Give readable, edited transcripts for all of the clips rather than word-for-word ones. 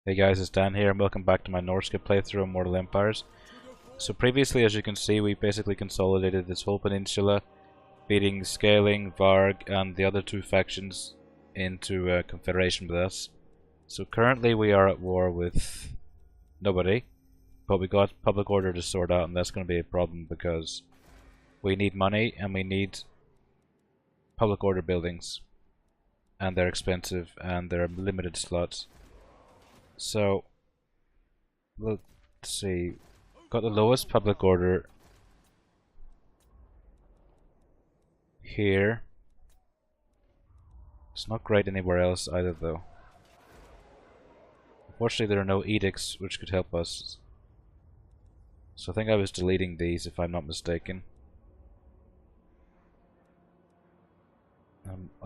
Hey guys, it's Dan here and welcome back to my Norsca playthrough of Mortal Empires. So previously, as you can see, we basically consolidated this whole peninsula, beating Scaling, Varg and the other two factions into a confederation with us. So currently we are at war with nobody, but we got public order to sort out, and that's going to be a problem because we need money and we need public order buildings, and they're expensive and they're limited slots. So, let's see, got the lowest public order here. It's not great anywhere else either though. Unfortunately there are no edicts which could help us. So I think I was deleting these if I'm not mistaken.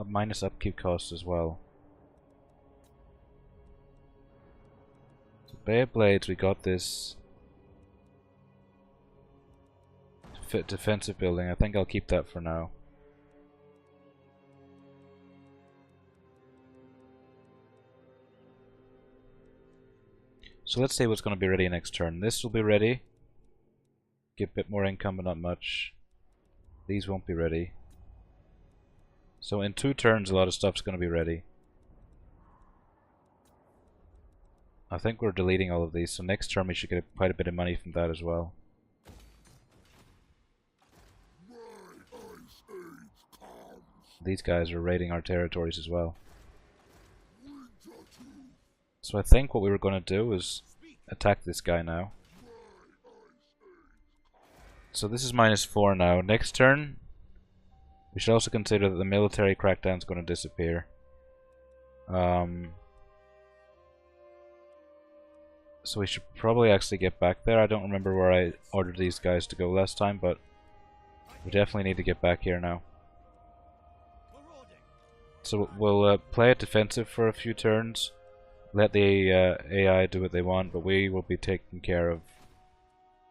Minus upkeep costs as well. Bay of Blades, we got this defensive building. I think I'll keep that for now. So let's see what's going to be ready next turn. This will be ready. Get a bit more income, but not much. These won't be ready. So in 2 turns, a lot of stuff's going to be ready. I think we're deleting all of these, so next turn we should get quite a bit of money from that as well. These guys are raiding our territories as well. So I think what we were going to do is attack this guy now. So this is -4 now. Next turn, we should also consider that the military crackdown is going to disappear. So we should probably actually get back there. I don't remember where I ordered these guys to go last time, but we definitely need to get back here now. So we'll play it defensive for a few turns, let the AI do what they want, but we will be taking care of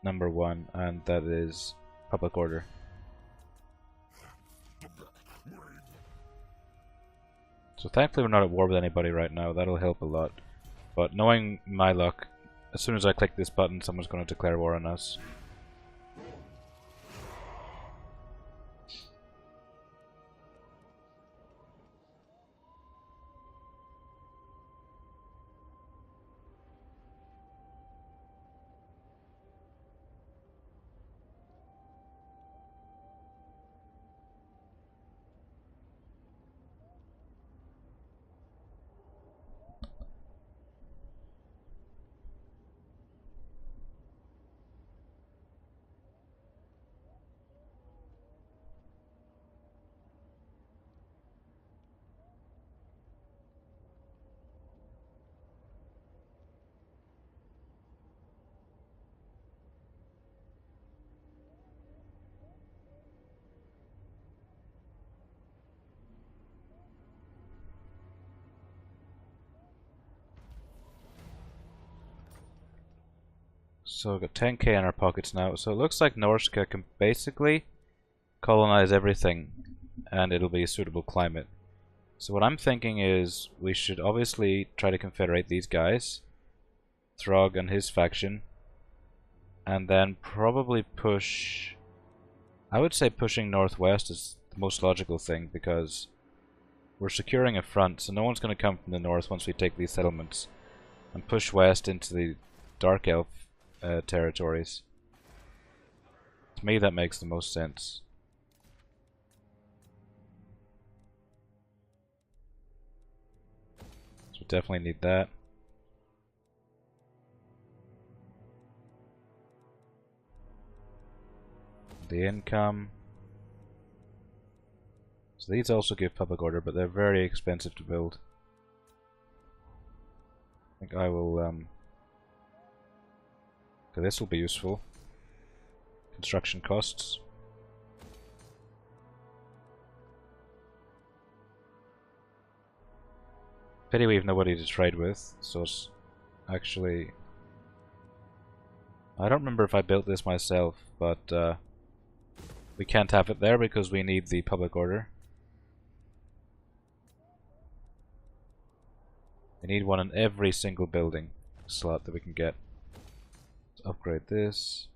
number 1, and that is public order. So thankfully we're not at war with anybody right now. That'll help a lot. But knowing my luck, as soon as I click this button, someone's going to declare war on us. So we've got 10k in our pockets now, so it looks like Norsca can basically colonize everything and it'll be a suitable climate. So what I'm thinking is we should obviously try to confederate these guys, Throg and his faction, and then probably push... I would say pushing northwest is the most logical thing because we're securing a front, so no one's going to come from the north once we take these settlements, and push west into the Dark Elf territories. To me that makes the most sense. So we definitely need that. The income. So these also give public order, but they're very expensive to build. I think I will okay, this will be useful. Construction costs. Pity we have nobody to trade with, so it's actually... I don't remember if I built this myself, but we can't have it there because we need the public order. We need one in every single building. slot that we can get. Let's upgrade this.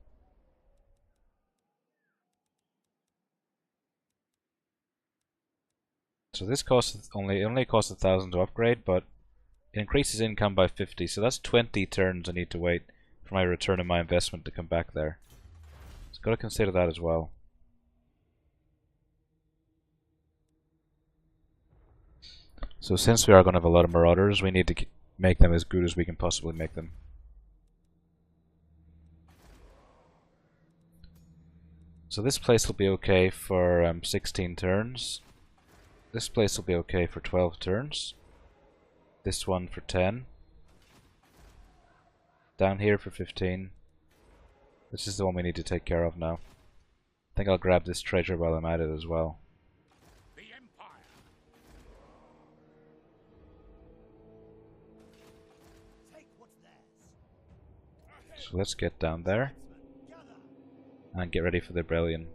So this costs only costs 1,000 to upgrade, but it increases income by 50. So that's 20 turns I need to wait for my return on my investment to come back there. So got to consider that as well. So since we are going to have a lot of marauders, we need to make them as good as we can possibly make them. So this place will be okay for 16 turns. This place will be okay for 12 turns. This one for 10. Down here for 15. This is the one we need to take care of now. I think I'll grab this treasure while I'm at it as well. So let's get down there and get ready for the rebellion.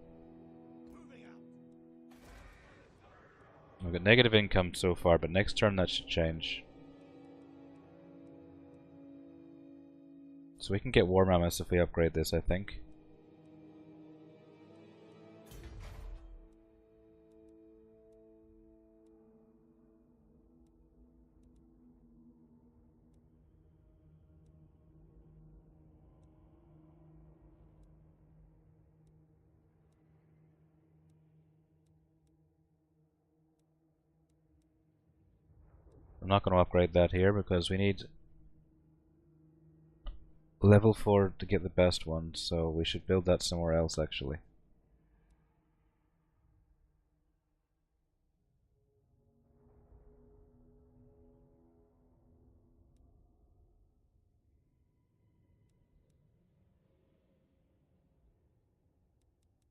We've got negative income so far, but next turn that should change. So we can get war mammoths if we upgrade this, I think. I'm not going to upgrade that here because we need level 4 to get the best one, so we should build that somewhere else actually.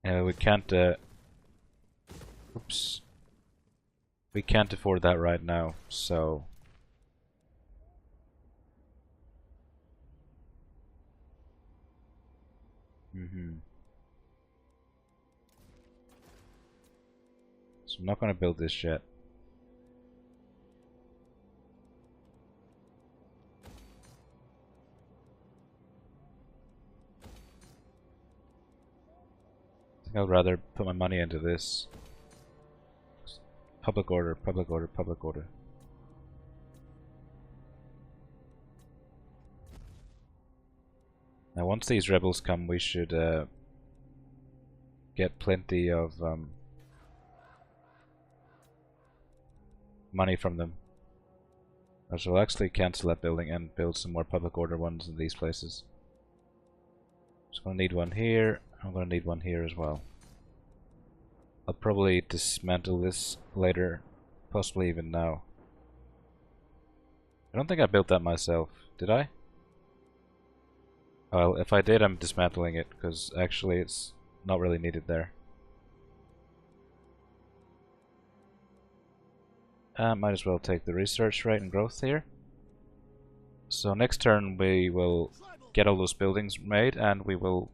We can't oops. We can't afford that right now, so So I'm not going to build this yet. I think I'd rather put my money into this. Public order, public order, public order. Now once these rebels come, we should get plenty of money from them. So we'll actually cancel that building and build some more public order ones in these places. So I'm going to need one here, I'm going to need one here as well. I'll probably dismantle this later, possibly even now. I don't think I built that myself, did I? Well, if I did, I'm dismantling it, because actually it's not really needed there. Might as well take the research rate and growth here. So next turn we will get all those buildings made, and we will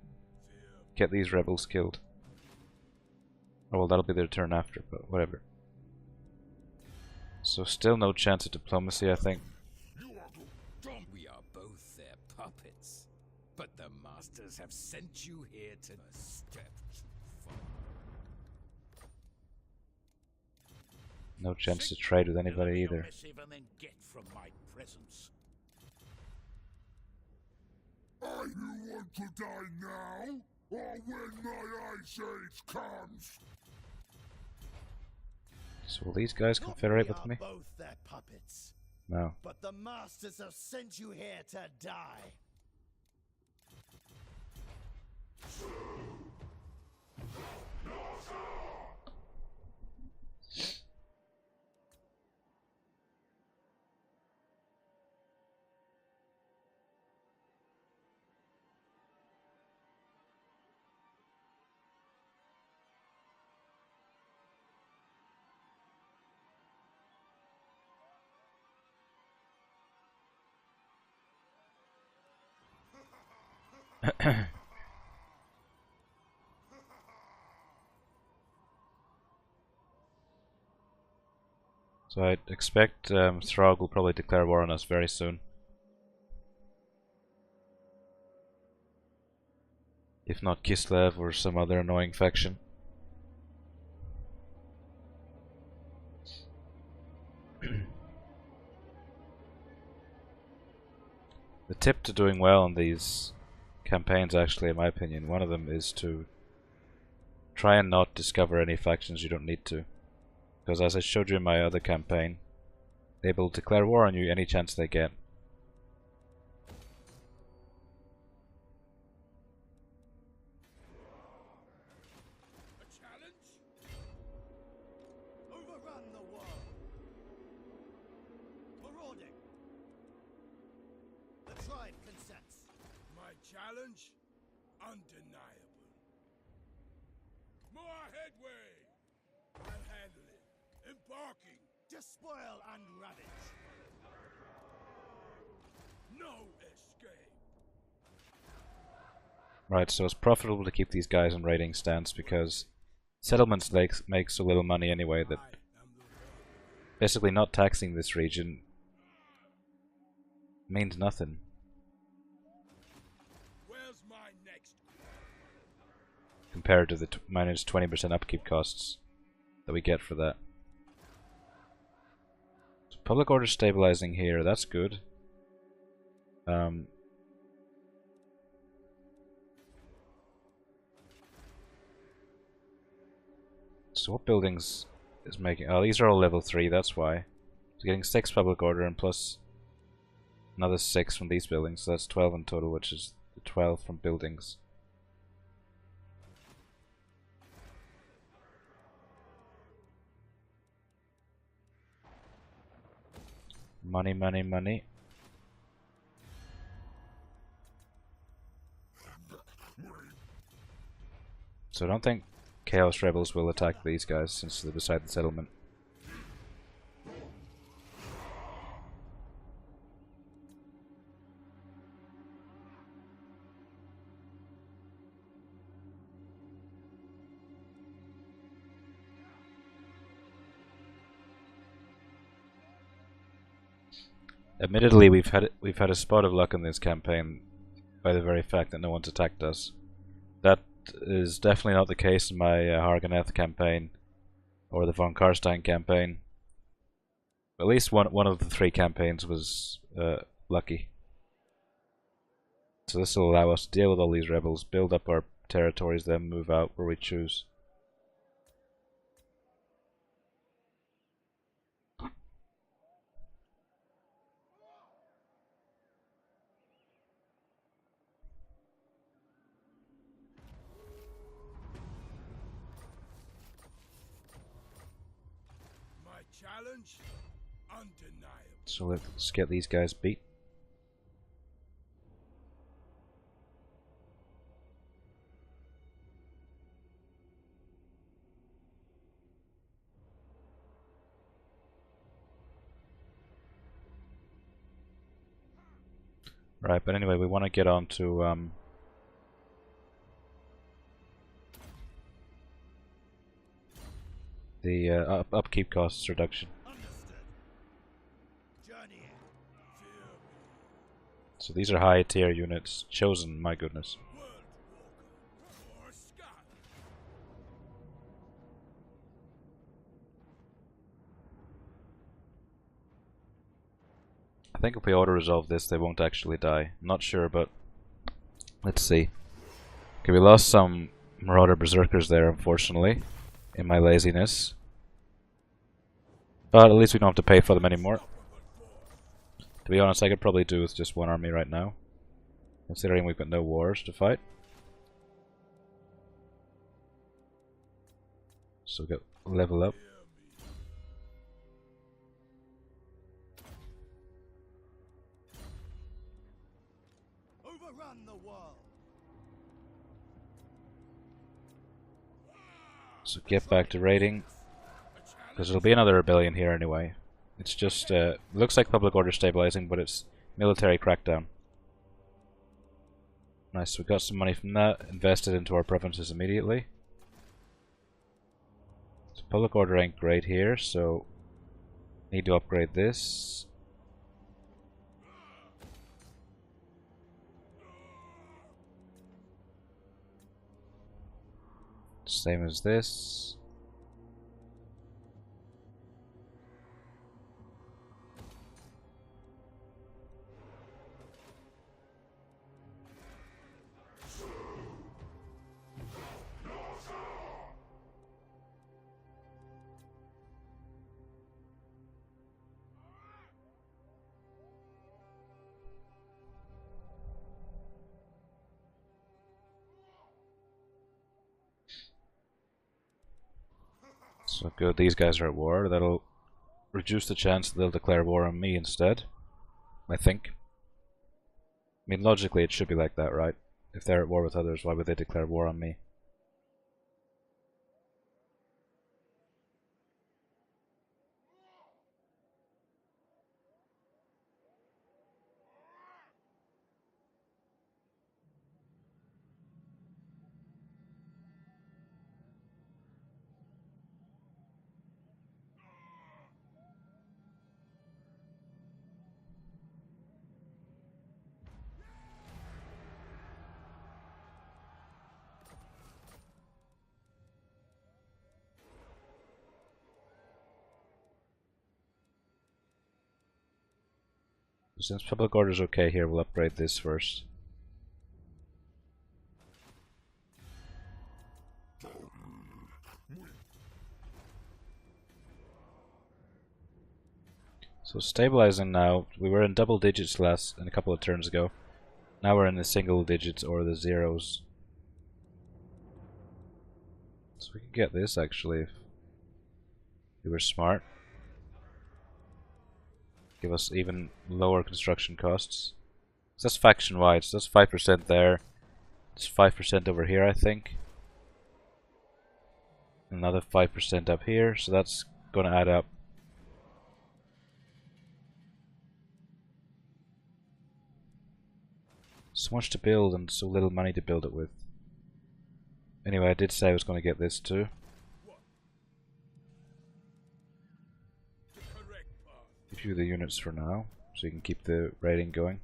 get these rebels killed. Oh well, that'll be their turn after, but whatever. So still no chance of diplomacy, I think. We are both their puppets, but the masters have sent you here to step too far. No chance to trade with anybody either. Get from my presence. Are you want to die now, or when my ice age comes? So will these guys confederate with me? Both their puppets. No. But the masters have sent you here to die. So I expect Throg will probably declare war on us very soon. If not Kislev or some other annoying faction. The tip to doing well on these campaigns, actually, in my opinion, one of them is to try and not discover any factions you don't need to. Because as I showed you in my other campaign, they will declare war on you any chance they get. A challenge? Overrun the world. Marauding. The tribe consents. My challenge? Undeniable. More headway! I'll handle it. Embarking. Despoil and ravage. No escape. Right, so it's profitable to keep these guys in raiding stance because settlements make so little money anyway that basically not taxing this region means nothing. Where's my next? Compared to the minus 20% upkeep costs that we get for that. So public order stabilizing here, that's good. So what buildings is making... Oh, these are all level 3, that's why. So getting 6 public order and plus another 6 from these buildings, so that's 12 in total, which is 12 from buildings. Money, money, money. So I don't think Chaos Rebels will attack these guys since they're beside the settlement. Admittedly, we've had a spot of luck in this campaign by the very fact that no one's attacked us. That is definitely not the case in my Harganeth campaign or the von Karstein campaign. At least one of the 3 campaigns was lucky. So this will allow us to deal with all these rebels, build up our territories, then move out where we choose. My challenge? Undeniable. So let's get these guys beat. Right, but anyway, we want to get on to the upkeep costs reduction. Understood. Journey in. So these are high tier units, chosen, my goodness. World Walker. Norsca. I think if we auto-resolve this, they won't actually die. Not sure, but let's see. Okay, we lost some Marauder Berserkers there, unfortunately, in my laziness. But at least we don't have to pay for them anymore. To be honest, I could probably do with just one army right now, considering we've got no wars to fight. So get level up. Overrun the world. So get back to raiding, because there'll be another rebellion here anyway. It's just, looks like public order stabilizing, but it's military crackdown. Nice, we got some money from that, invested into our provinces immediately. So public order ain't great here, so need to upgrade this. Same as this. So good, these guys are at war. That'll reduce the chance that they'll declare war on me instead, I think. I mean, logically it should be like that, right? If they're at war with others, why would they declare war on me? Since public order is okay here, we'll upgrade this first. So stabilizing now, we were in double digits last in a couple of turns ago. Now we're in the single digits or the zeros. So we can get this actually if we were smart. Give us even lower construction costs. So that's faction wide, so that's 5% there. It's 5% over here, I think. Another 5% up here, so that's going to add up. So much to build and so little money to build it with. Anyway, I did say I was going to get this too. Give you the units for now, so you can keep the rating going.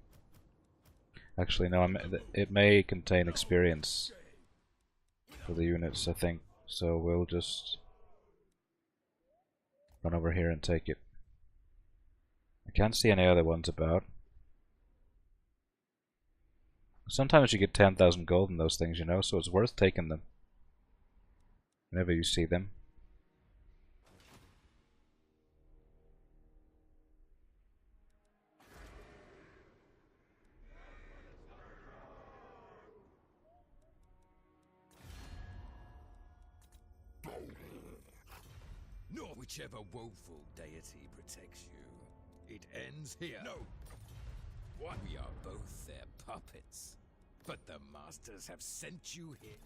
Actually, no, it may contain experience for the units, I think. So we'll just run over here and take it. I can't see any other ones about. Sometimes you get 10,000 gold in those things, you know, so it's worth taking them whenever you see them. Nor whichever woeful deity protects you. It ends here. No! What? We are both their puppets. But the masters have sent you here.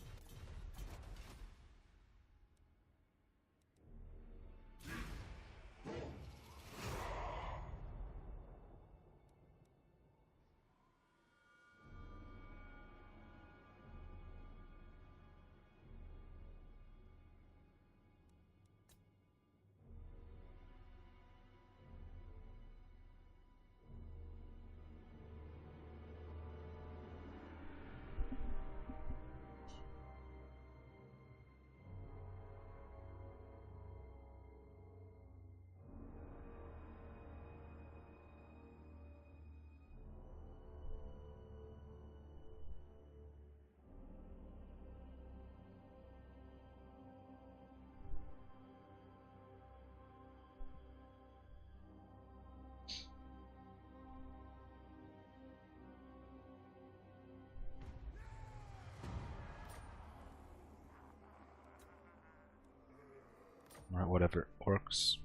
Alright, whatever works.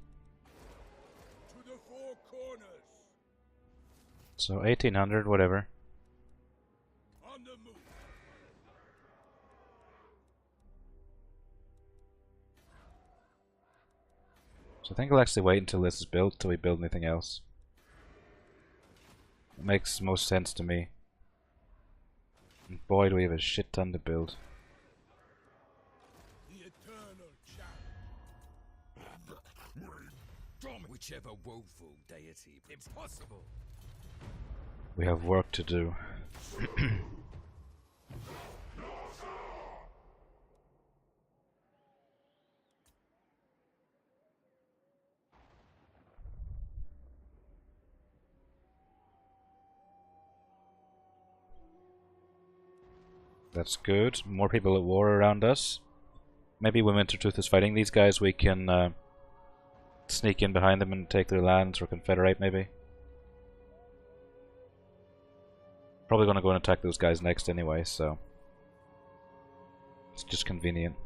To the four corners. So 1800, whatever. On the move. So I think I'll actually wait until this is built till we build anything else. It makes most sense to me. And boy, do we have a shit ton to build. The eternal chapter. From whichever woeful deity. Impossible! We have work to do. That's good. More people at war around us. Maybe when Wintertooth is fighting these guys, we can sneak in behind them and take their lands, or confederate maybe. Probably going to go and attack those guys next anyway, so it's just convenient.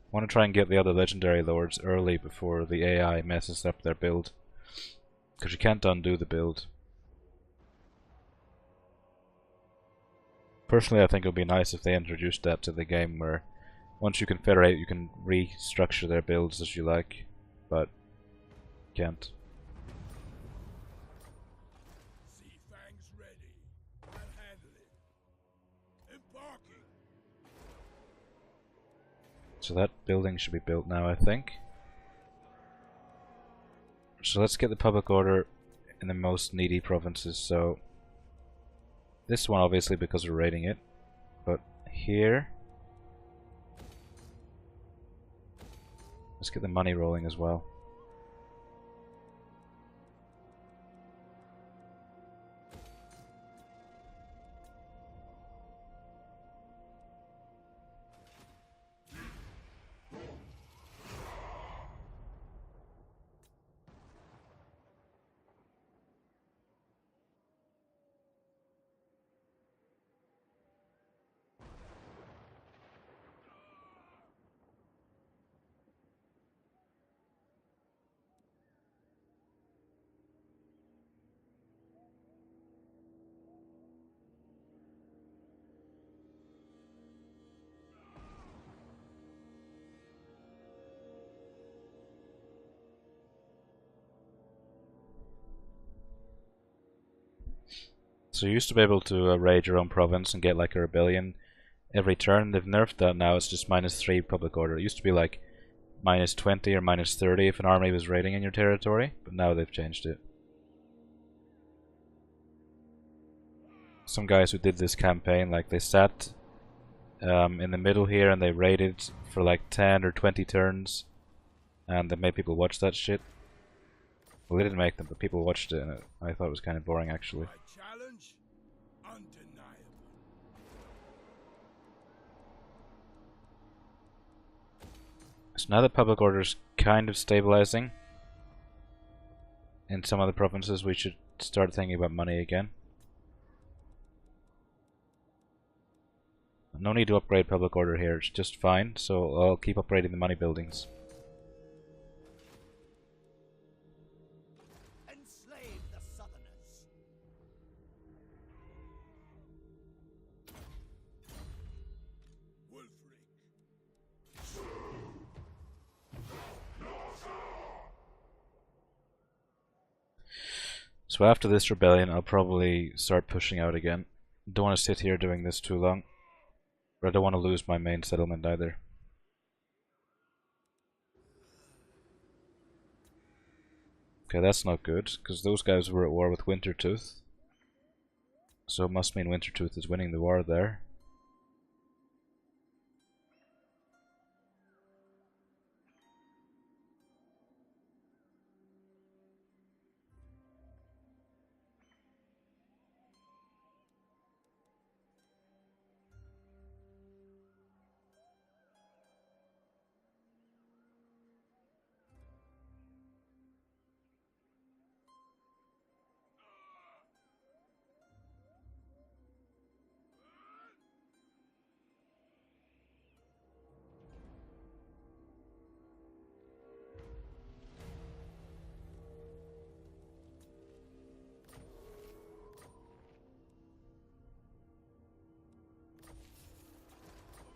I want to try and get the other legendary lords early before the AI messes up their build, because you can't undo the build. Personally, I think it would be nice if they introduced that to the game, where once you confederate, you can restructure their builds as you like, but you can't. Sea fangs ready. I'll handle it. Embarking. So that building should be built now, I think. So let's get the public order in the most needy provinces. So this one, obviously, because we're raiding it, but here, let's get the money rolling as well. So you used to be able to raid your own province and get like a rebellion every turn. They've nerfed that now, it's just -3 public order. It used to be like -20 or -30 if an army was raiding in your territory, but now they've changed it. Some guys who did this campaign, like they sat in the middle here and they raided for like 10 or 20 turns, and they made people watch that shit. Well, they didn't make them, but people watched it, and I thought it was kind of boring actually. My challenge? Undeniable. So now the public order's kind of stabilizing in some other provinces, we should start thinking about money again. No need to upgrade public order here, it's just fine, so I'll keep upgrading the money buildings. Enslave the Southerners. Wolfric. So after this rebellion, I'll probably start pushing out again. Don't want to sit here doing this too long, but I don't want to lose my main settlement either. Okay, that's not good, because those guys were at war with Wintertooth. So it must mean Wintertooth is winning the war there.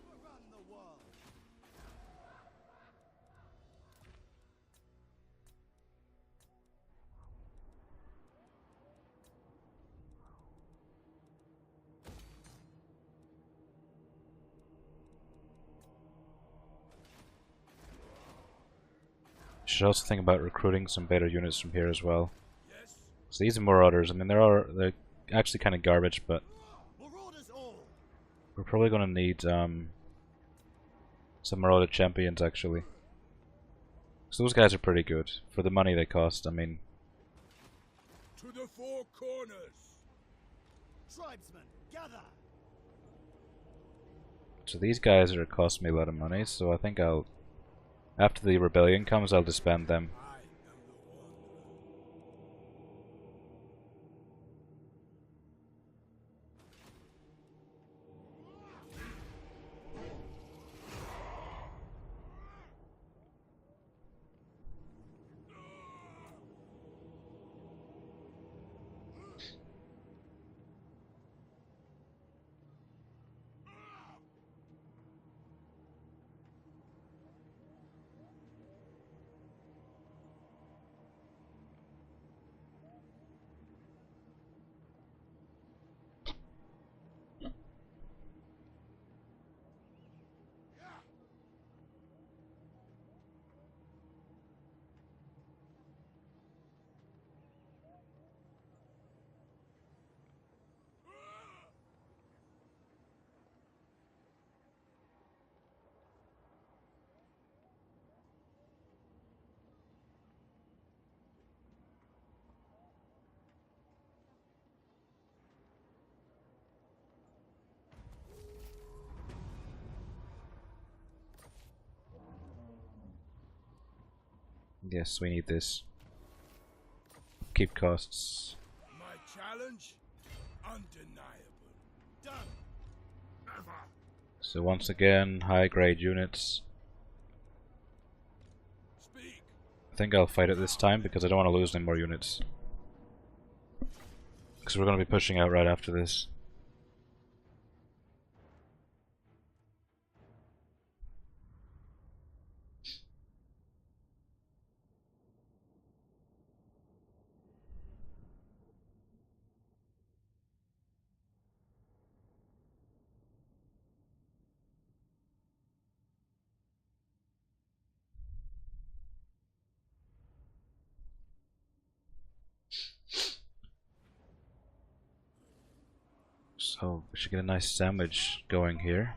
Overrun the world. Should also think about recruiting some better units from here as well. Yes? So these are Marauders. I mean, they're actually kind of garbage, but Marauders all. we're probably going to need some Marauder champions actually. So those guys are pretty good for the money they cost. I mean, To the four corners. Tribesmen, gather! so these guys are cost me a lot of money. So I think I'll, after the rebellion comes, I'll disband them. I am the wanderer. Yes, we need this. Keep costs. My challenge? Undeniable. Done. Never. So once again, high grade units. Speak. I think I'll fight it this time because I don't want to lose any more units. Because we're going to be pushing out right after this. So we should get a nice sandwich going here.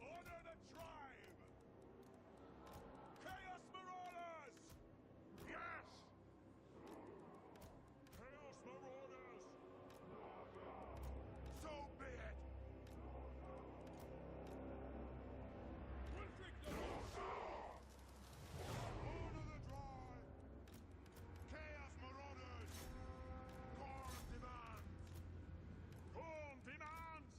Honor the tribe. Chaos Marauders. Yes. Chaos Marauders. So be it. We'll take the Honor the tribe. Chaos Marauders. Corn demands. Corn demands.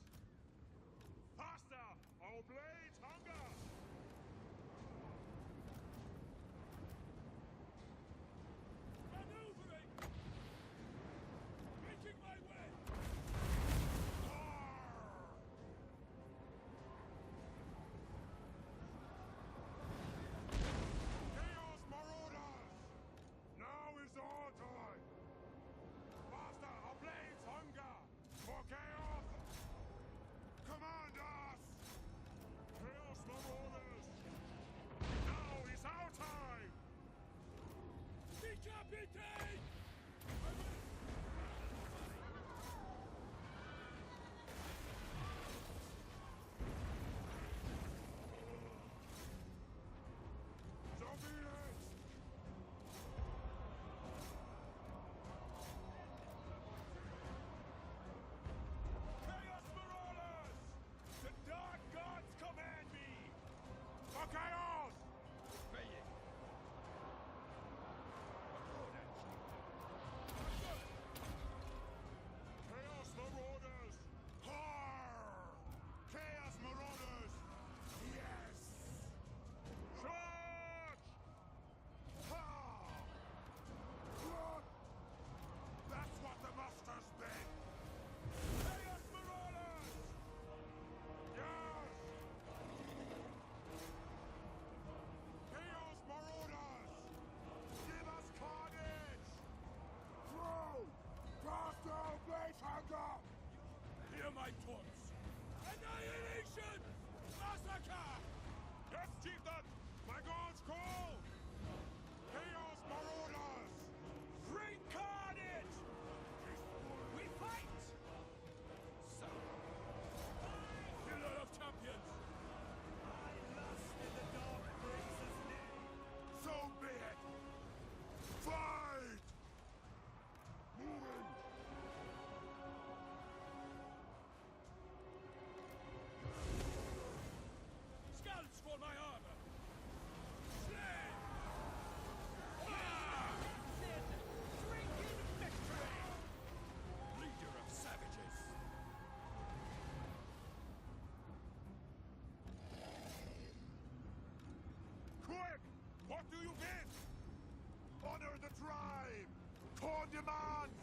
core demands!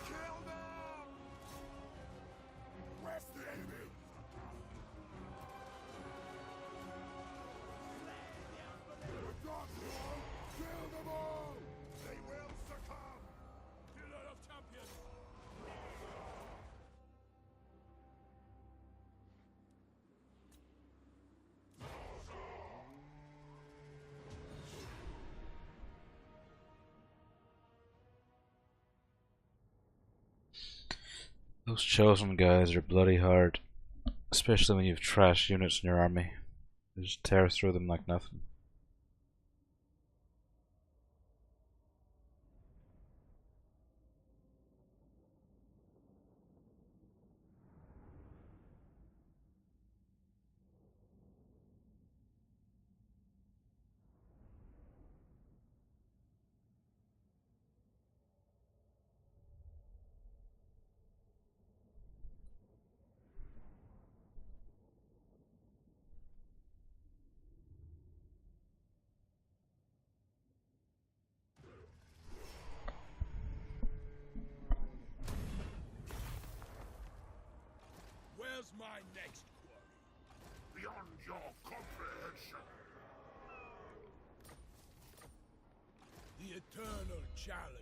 Kill them! Where's the enemy? The gods will kill them all! They will succumb! Killer of champions! Those chosen guys are bloody hard, especially when you've trash units in your army. They just tear through them like nothing. Where's my next quarry? Beyond your comprehension! The eternal challenger.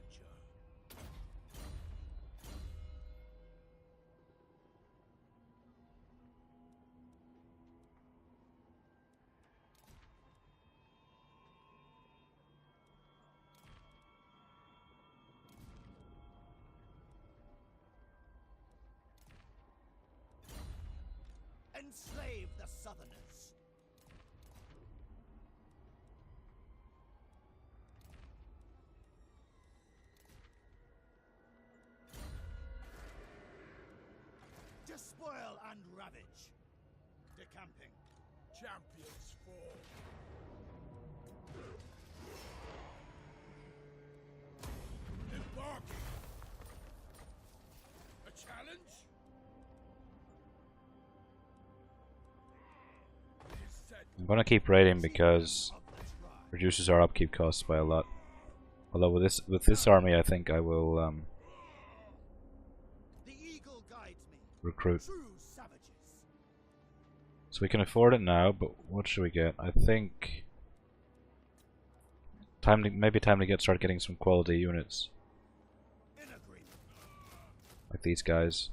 Enslave the Southerners. Despoil and ravage. Decamping. Champions fall. Embarking. A challenge? I'm gonna keep raiding because it reduces our upkeep costs by a lot. Although with this army, I think I will The eagle guides me. recruit. True savages. So we can afford it now, but what should we get? I think maybe time to start getting some quality units In agreement. like these guys.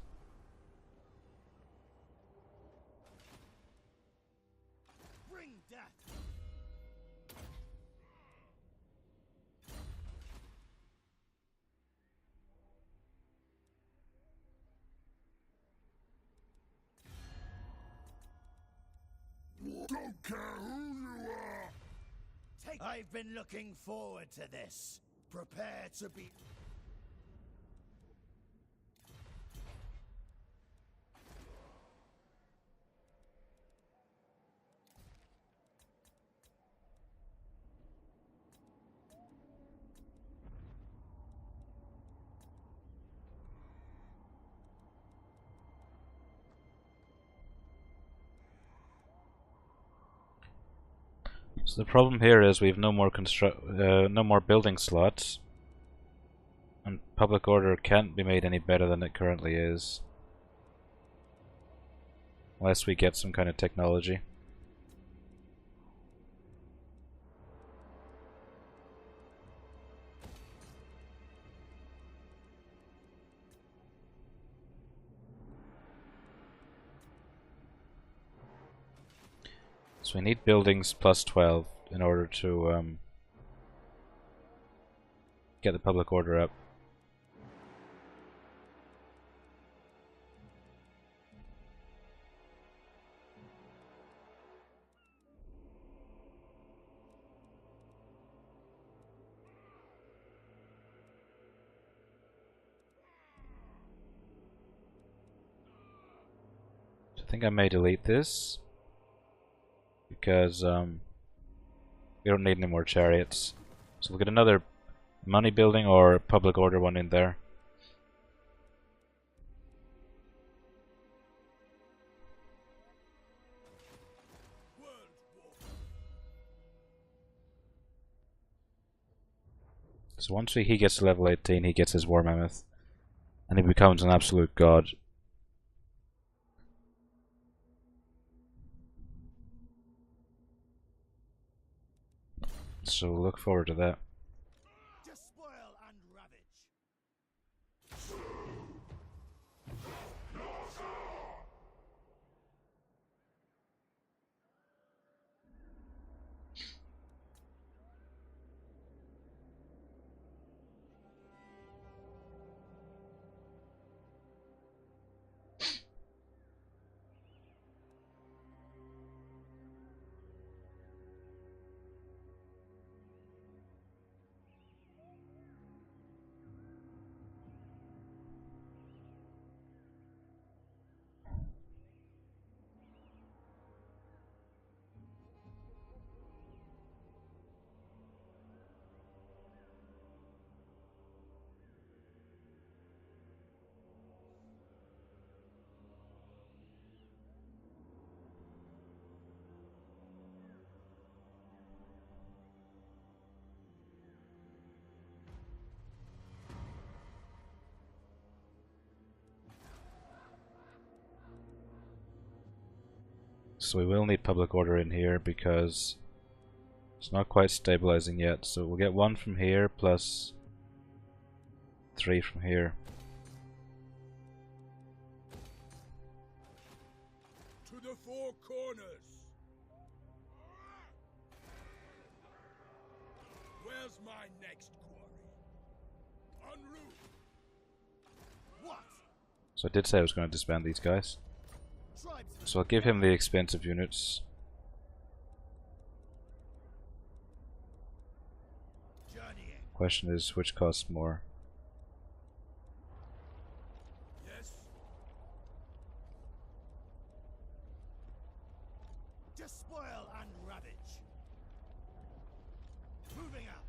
Bring death. Don't care who you are! I've been looking forward to this. Prepare to be... So the problem here is we have no more building slots, and public order can't be made any better than it currently is, unless we get some kind of technology. So we need buildings plus 12 in order to get the public order up. So I think I may delete this because we don't need any more chariots. So we'll get another money building or public order one in there. So once he gets to level 18, he gets his War Mammoth, and he becomes an absolute god. So look forward to that. Despoil and ravage. So we will need public order in here because it's not quite stabilizing yet. So we'll get 1 from here plus 3 from here. To the four corners. Where's my next quarry? En route. What? So I did say I was going to disband these guys. Tribesmen. So I'll give him the expensive units. Journeying. Question is, which costs more? Yes. Despoil and ravage. Moving out.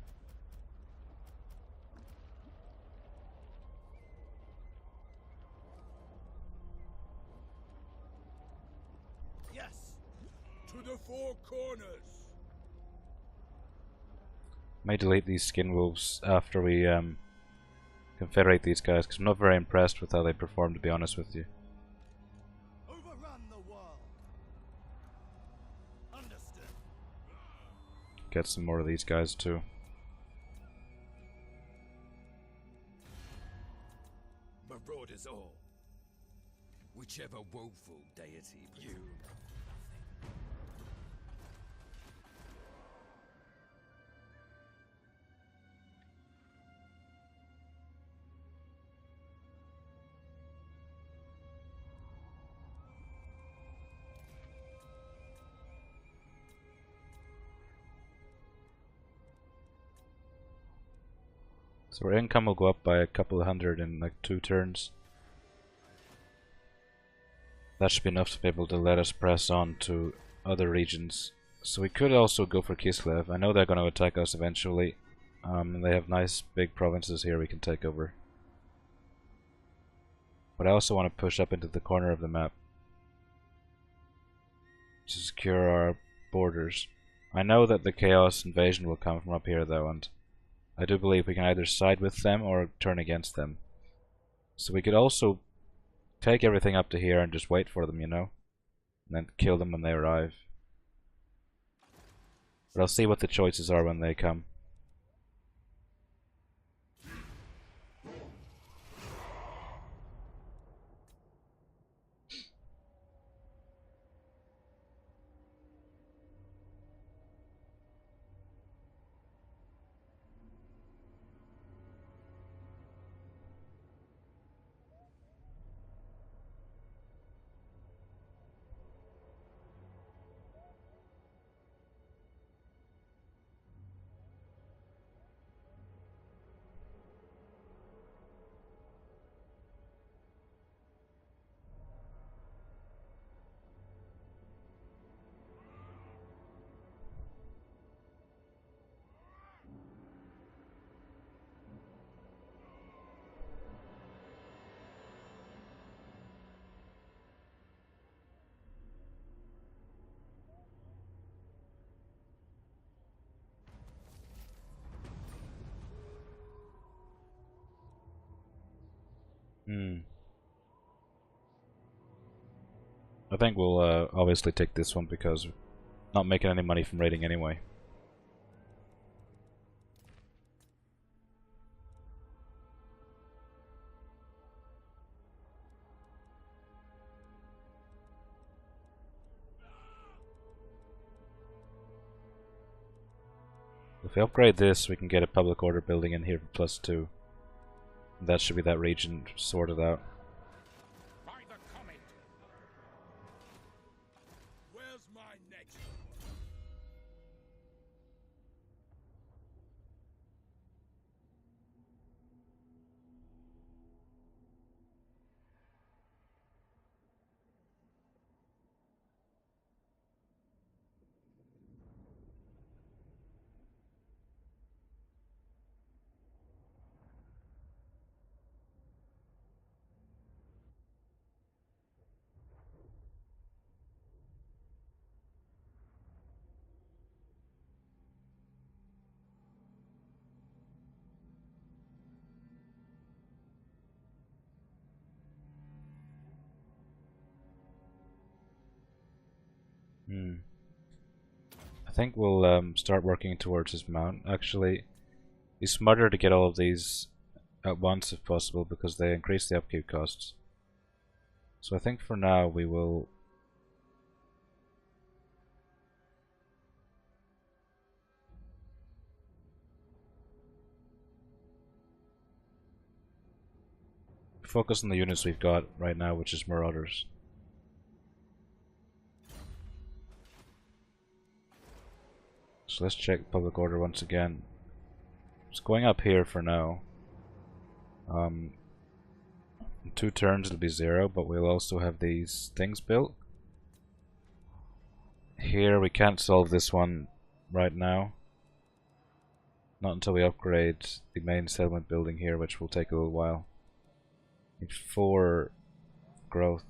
Yes. To the four corners. May delete these skin wolves after we confederate these guys, because I'm not very impressed with how they perform, to be honest with you. Overrun the world. Understood. Get some more of these guys too. Marauders all. Whichever woeful deity you. So our income will go up by a couple of hundred in like 2 turns. That should be enough to be able to let us press on to other regions. So we could also go for Kislev. I know they're going to attack us eventually. And they have nice big provinces here we can take over. But I also want to push up into the corner of the map to secure our borders. I know that the Chaos invasion will come from up here though, and I do believe we can either side with them or turn against them. So we could also take everything up to here and just wait for them, you know? And then kill them when they arrive. But I'll see what the choices are when they come. Hmm. I think we'll obviously take this one because we're not making any money from raiding anyway. If we upgrade this, we can get a public order building in here for +2. That should be that region sorted out. By the comet. Where's my next? I think we'll start working towards his mount. Actually, it's smarter to get all of these at once if possible because they increase the upkeep costs. So I think for now we will focus on the units we've got right now, which is Marauders. So let's check public order once again. It's going up here for now. In 2 turns it'll be 0, but we'll also have these things built. Here we can't solve this one right now. Not until we upgrade the main settlement building here, which will take a little while. Need 4 growth.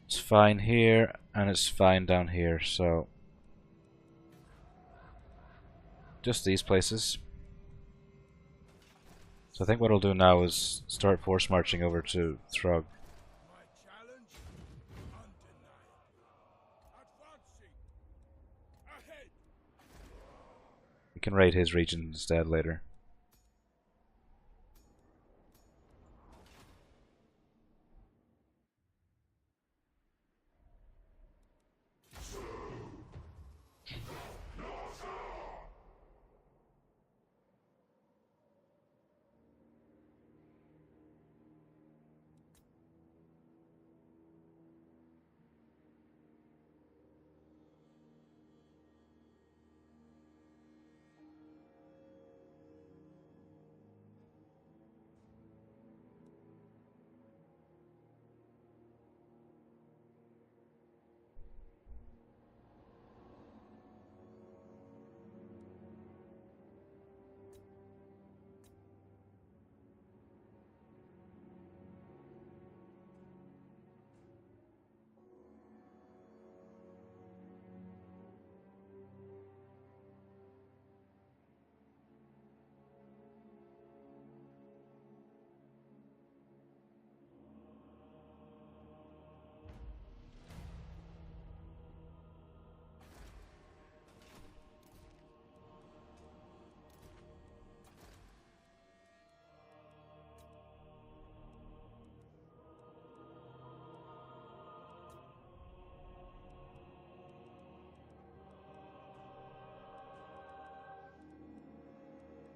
It's fine here, and it's fine down here, so just these places. So I think what I'll do now is start force marching over to Thrug. My challenge? Undeniable. Advancing. Ahead. We can raid his region instead later.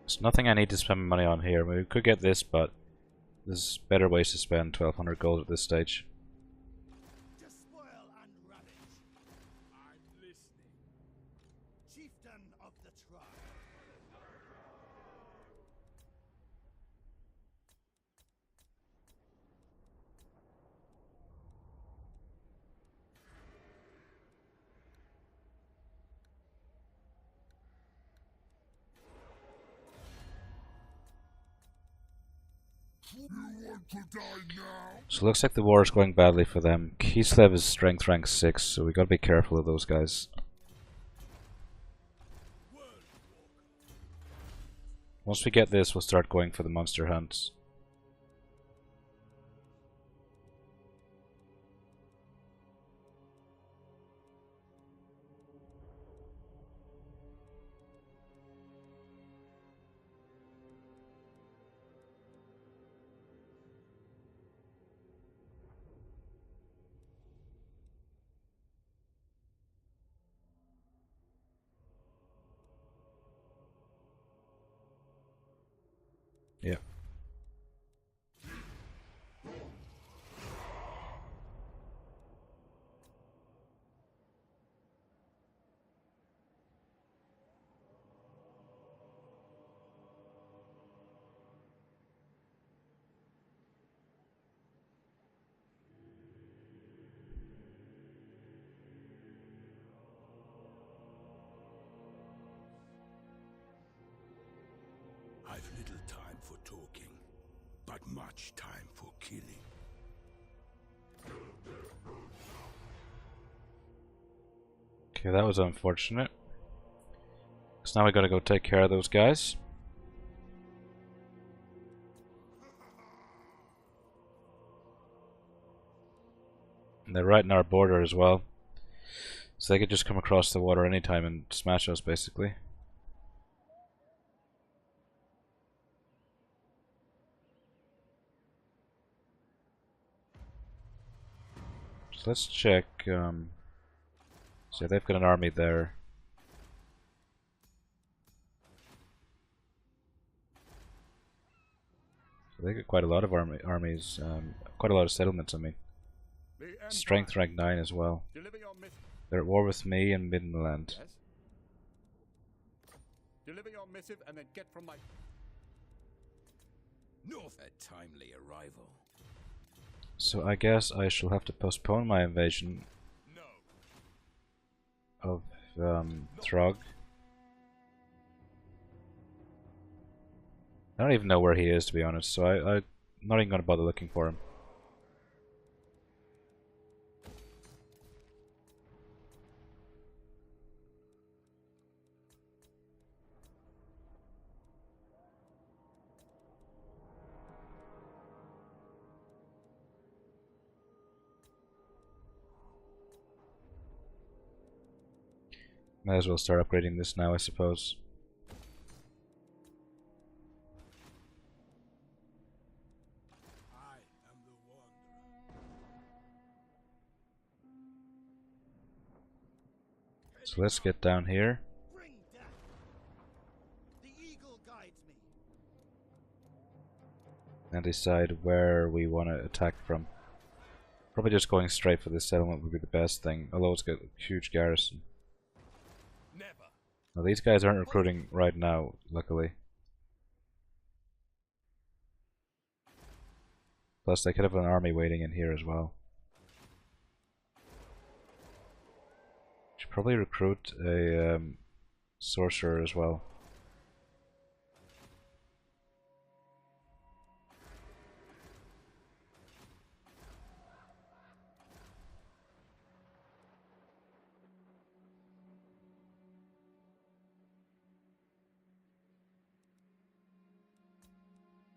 There's nothing I need to spend money on here. We could get this, but there's better ways to spend 1200 gold at this stage. To spoil and ravage, I'm listening. chieftain of the tribe. You want to die now? So it looks like the war is going badly for them. Kislev is strength rank 6, so we gotta be careful of those guys. Once we get this, we'll start going for the monster hunts. much time for killing. Okay, that was unfortunate. So now we gotta go take care of those guys. And they're right in our border as well. So they could just come across the water anytime and smash us, basically. So let's check. So they've got an army there. So they got quite a lot of armies, quite a lot of settlements, I mean. Strength rank 9 as well. They're at war with me and Midland. Yes? Deliver your missive and then get from my... North, a timely arrival. So I guess I shall have to postpone my invasion of Throg. I don't even know where he is, to be honest, so I'm not even going to bother looking for him. Might as well start upgrading this now, I suppose. I am the wanderer. So let's get down here. Bring death. The eagle guides me. And decide where we want to attack from. Probably just going straight for this settlement would be the best thing, although it's got a huge garrison. Never. Now these guys aren't recruiting right now, luckily. Plus they could have an army waiting in here as well. Should probably recruit a sorcerer as well.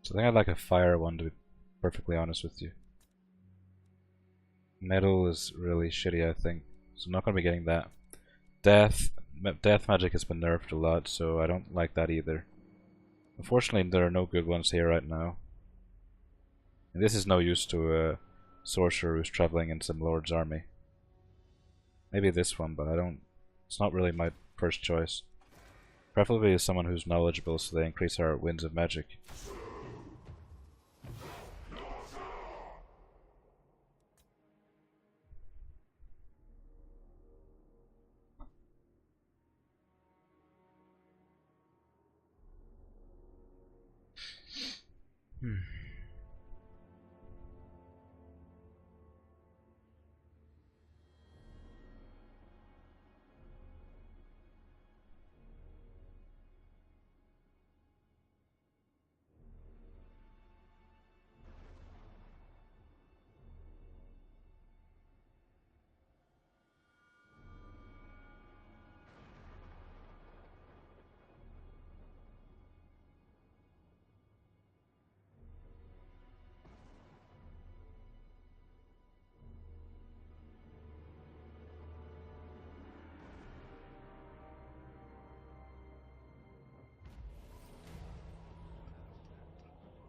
So I think I'd like a fire one, to be perfectly honest with you. Metal is really shitty, I think, so I'm not going to be getting that. Death magic has been nerfed a lot, so I don't like that either. Unfortunately, there are no good ones here right now. And this is no use to a sorcerer who's traveling in some lord's army. Maybe this one, but I don't... It's not really my first choice. Preferably someone who's knowledgeable so they increase our winds of magic.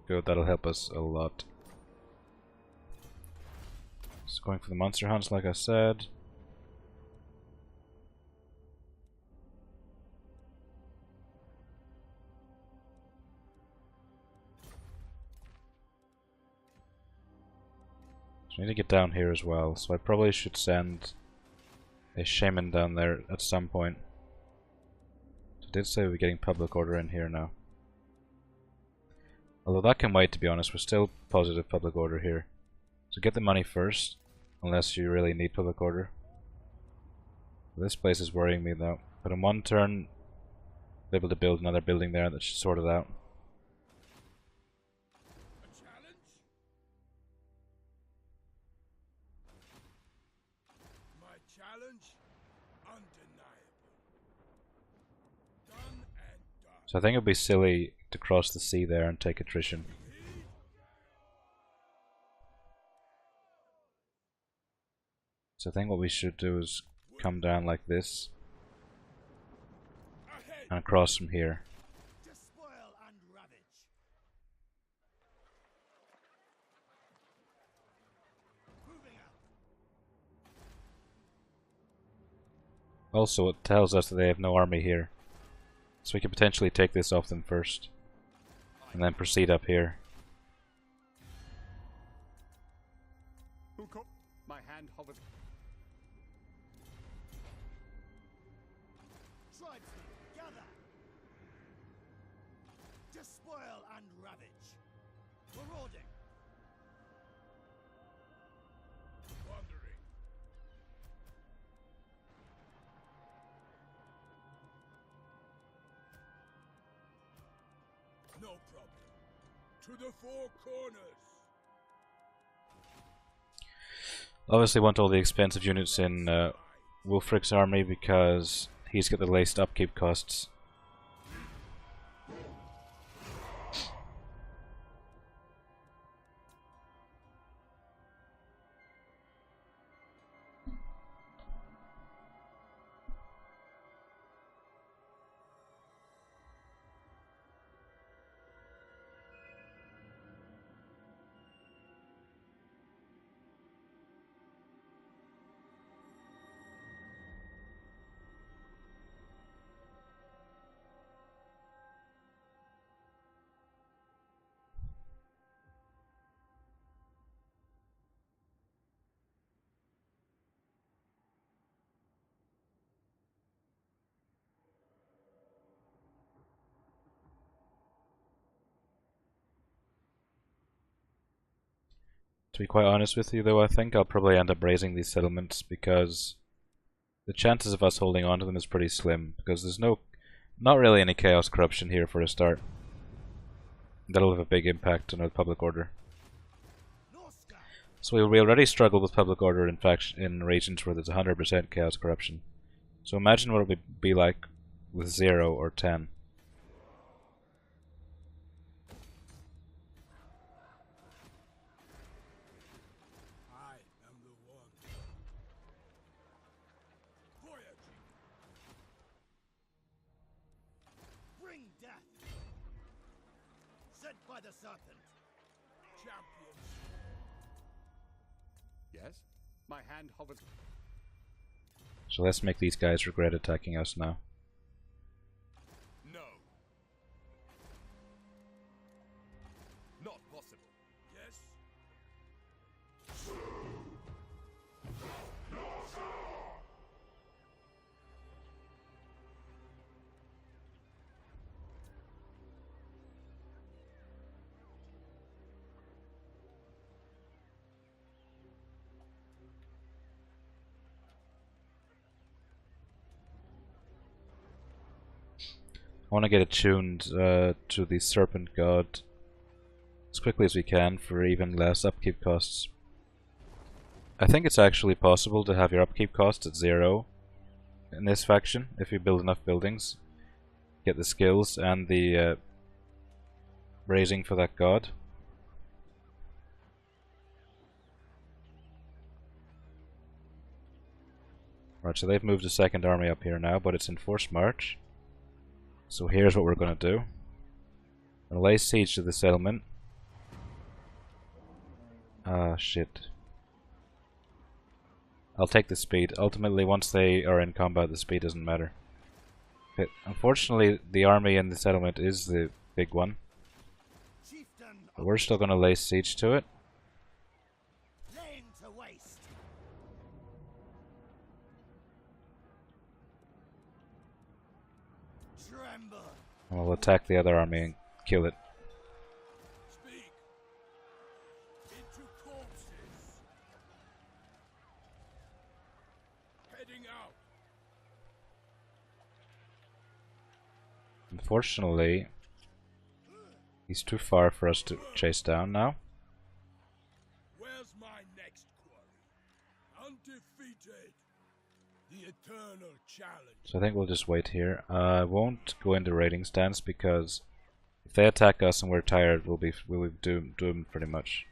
Good, that'll help us a lot. Just going for the monster hunts, like I said. So we need to get down here as well, so I probably should send a shaman down there at some point. I did say we're getting public order in here now. Although that can wait, to be honest, we're still positive public order here. So get the money first, unless you really need public order. This place is worrying me though. But in one turn, be able to build another building there that should sort it out. A challenge? challenge? Undeniable. Done and done. So I think it would be silly to cross the sea there and take attrition. So I think what we should do is come down like this Ahead. and across from here. Despoil and ravage. Moving out. Also, it tells us that they have no army here. So we can potentially take this off them first. And then proceed up here. Uko, my hand hovers. Tribesmen, gather. Despoil and ravage. Marauding. Wandering. No problem. To the four corners. Obviously want all the expensive units in Wulfric's army because he's got the least upkeep costs. To be quite honest with you though, I think I'll probably end up raising these settlements because the chances of us holding on to them is pretty slim because there's not really any chaos corruption here for a start. That'll have a big impact on our public order. Norsca. So we already struggle with public order in regions where there's 100% chaos corruption. So imagine what it would be like with 0 or 10. I am the one. Voyage. Bring death. Sent by the serpent. Champions. Yes? My hand hovers. So let's make these guys regret attacking us now. No. Not possible. Yes? I want to get attuned to the Serpent God as quickly as we can for even less upkeep costs. I think it's actually possible to have your upkeep costs at 0 in this faction if you build enough buildings, get the skills and the raising for that god. Right, so they've moved a second army up here now, but it's in forced march. So here's what we're going to do. I'm going to lay siege to the settlement. Ah, shit. I'll take the speed. Ultimately, once they are in combat, the speed doesn't matter. But unfortunately, the army in the settlement is the big one. Chieftain. But we're still going to lay siege to it. Laying to waste. Tremble. And we'll attack the other army and kill it. Speak. Into corpses. Heading out. Unfortunately, he's too far for us to chase down now. Where's my next quarry? Undefeated. The eternal challenge. So I think we'll just wait here. I won't go into raiding stance because if they attack us and we're tired, we'll be doomed pretty much.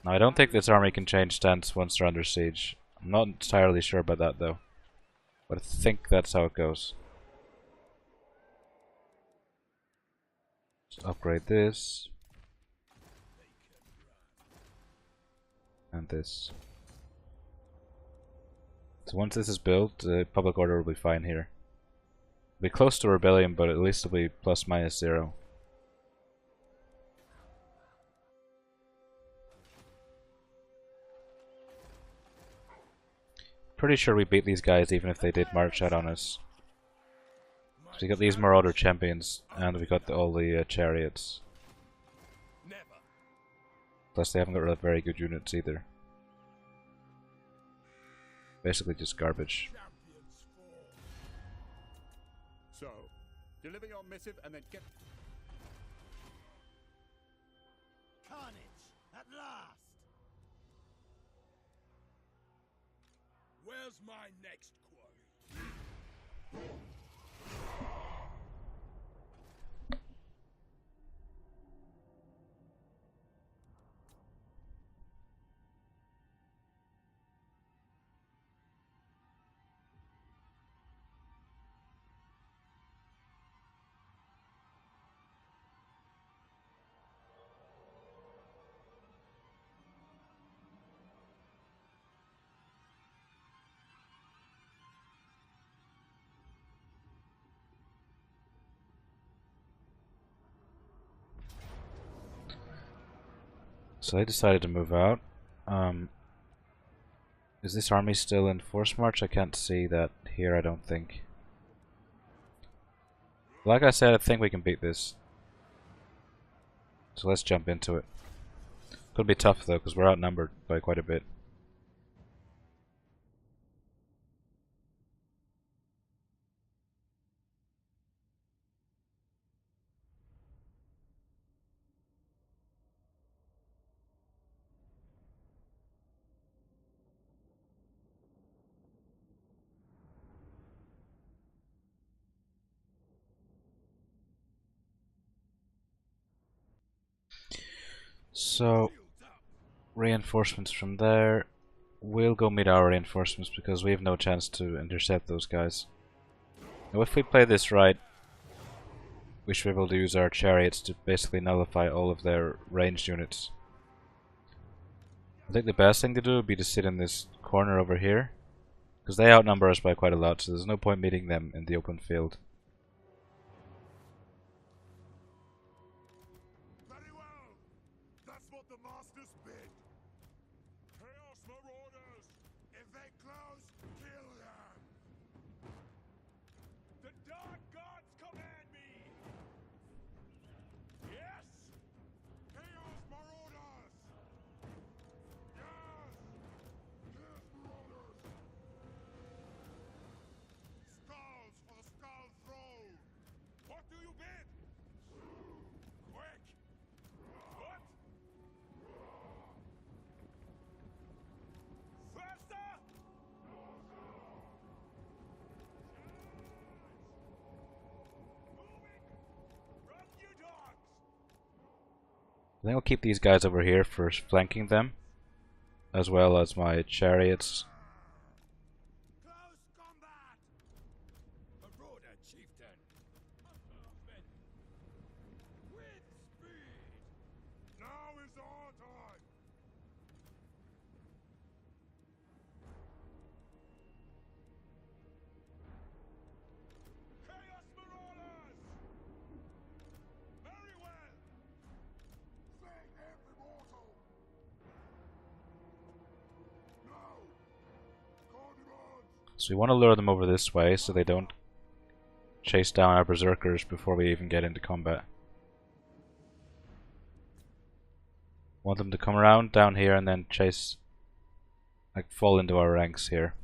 Now I don't think this army can change stance once they're under siege. I'm not entirely sure about that though, but I think that's how it goes. Just upgrade this and this. So once this is built, public order will be fine here. It'll be close to rebellion, but at least it'll be plus minus 0. Pretty sure we beat these guys even if they did march out on us. So we got these marauder champions, and we got all the chariots. Never. Plus they haven't got really very good units either. Basically just garbage. Champions fall. So, deliver your missive and then get... Carnage, at last! Where's my next quarry? So they decided to move out. Is this army still in force march? I can't see that here, I don't think. Like I said, I think we can beat this. So let's jump into it. Could be tough though, because we're outnumbered by quite a bit. So, reinforcements from there. We'll go meet our reinforcements because we have no chance to intercept those guys. Now if we play this right, we should be able to use our chariots to basically nullify all of their ranged units. I think the best thing to do would be to sit in this corner over here, because they outnumber us by quite a lot, so there's no point meeting them in the open field. Very well. That's what the masters bid. Chaos Marauders. If they close, kill them. The Dark Gods command me. Yes. Chaos Marauders. Yes. Chaos Marauders. Skulls for the Skull Throne. What do you bid? Quick! What? Faster! Moving! Run, you dogs! I think I'll keep these guys over here for flanking them, as well as my chariots. Close combat! Marauder chieftain! With speed! Now is our time! Chaos Marauders! Very well! Sing every mortal! Now! Carnivores! So we want to lure them over this way so they don't chase down our berserkers before we even get into combat. Want them to come around down here and then chase, like fall into our ranks here.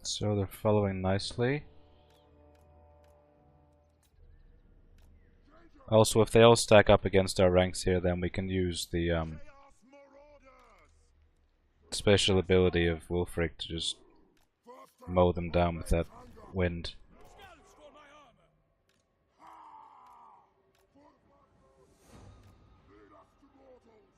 So they're following nicely. Also, if they all stack up against our ranks here, then we can use the Chaos Marauders! special ability of Wulfric to just mow them down with that wind. Scouts for my armor! Lead us to mortals!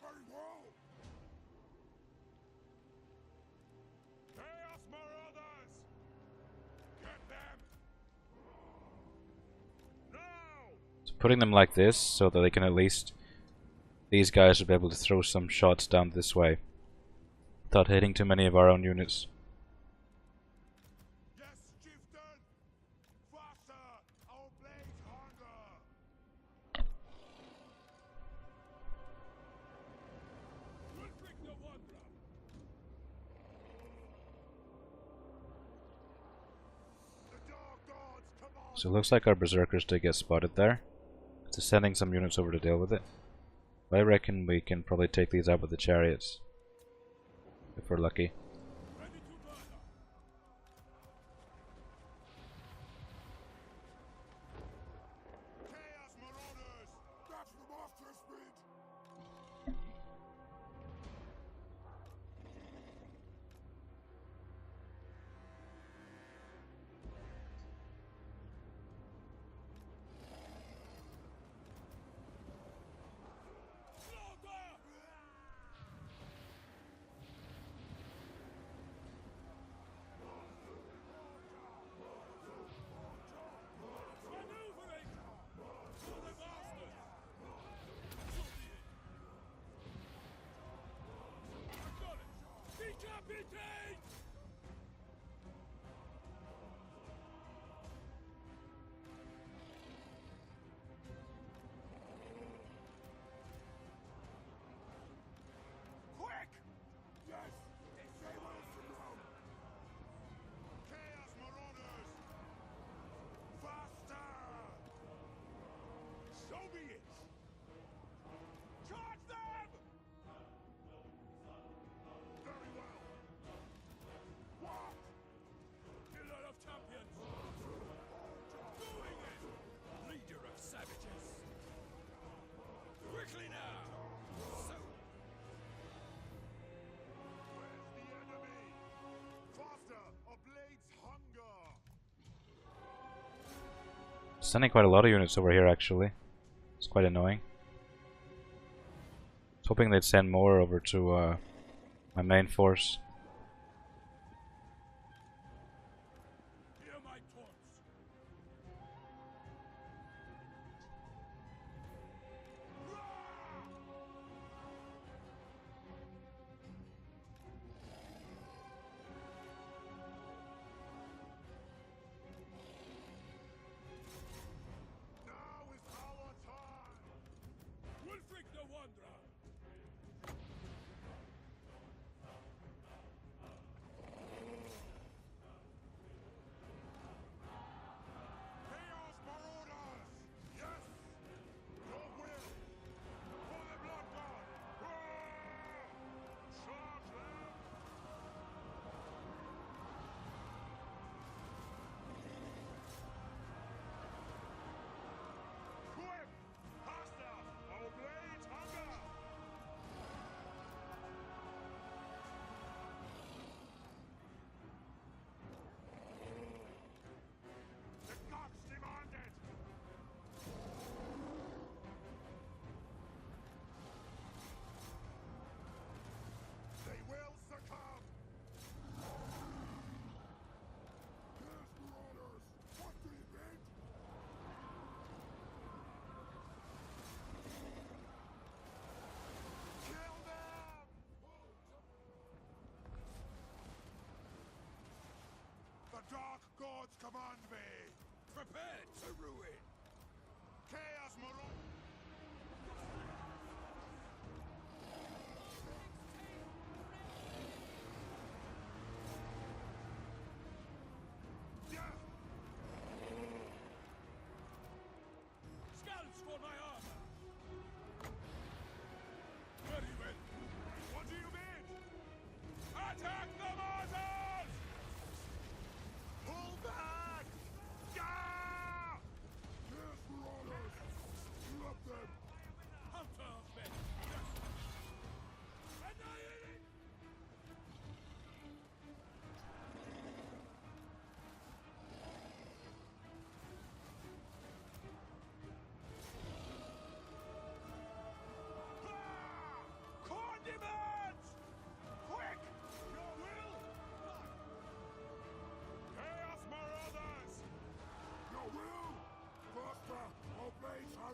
Very well! Chaos Marauders! Get them! Now! So putting them like this, so that they can at least... These guys will be able to throw some shots down this way, without hitting too many of our own units. Yes, chieftain! Faster! Our blades hunger! Ulfric the Wanderer! The dark gods command! So it looks like our berserkers did get spotted there. So sending some units over to deal with it. But I reckon we can probably take these out with the chariots, if we're lucky. Ready to murder! Chaos Marauders! That's the master's bid! Slaughter! Maneuvering! For the masters! So be it! Acknowledge! Decapitate! Quick! Yes! Disable us from home! Chaos Marauders! Faster! So be it! Charge them! Very well! What? Killer of champions! Doing it! Leader of savages! Quickly now! So, Where's the enemy? Faster! Our blades hunger! Sending quite a lot of units over here actually. It's quite annoying. I was hoping they'd send more over to my main force. hear my taunts! Now is our time! Wulfric the Wanderer! Chaos Marauders! Yes! Your will! For the Blood God! Charge them! Quick! Faster! Our blades hunger! The gods demand it! They will succumb! Chaos Marauders! What do you bid? Kill them! The dark gods command me! Prepare to ruin! Chaos Marauders! Yeah! Scouts for my armor!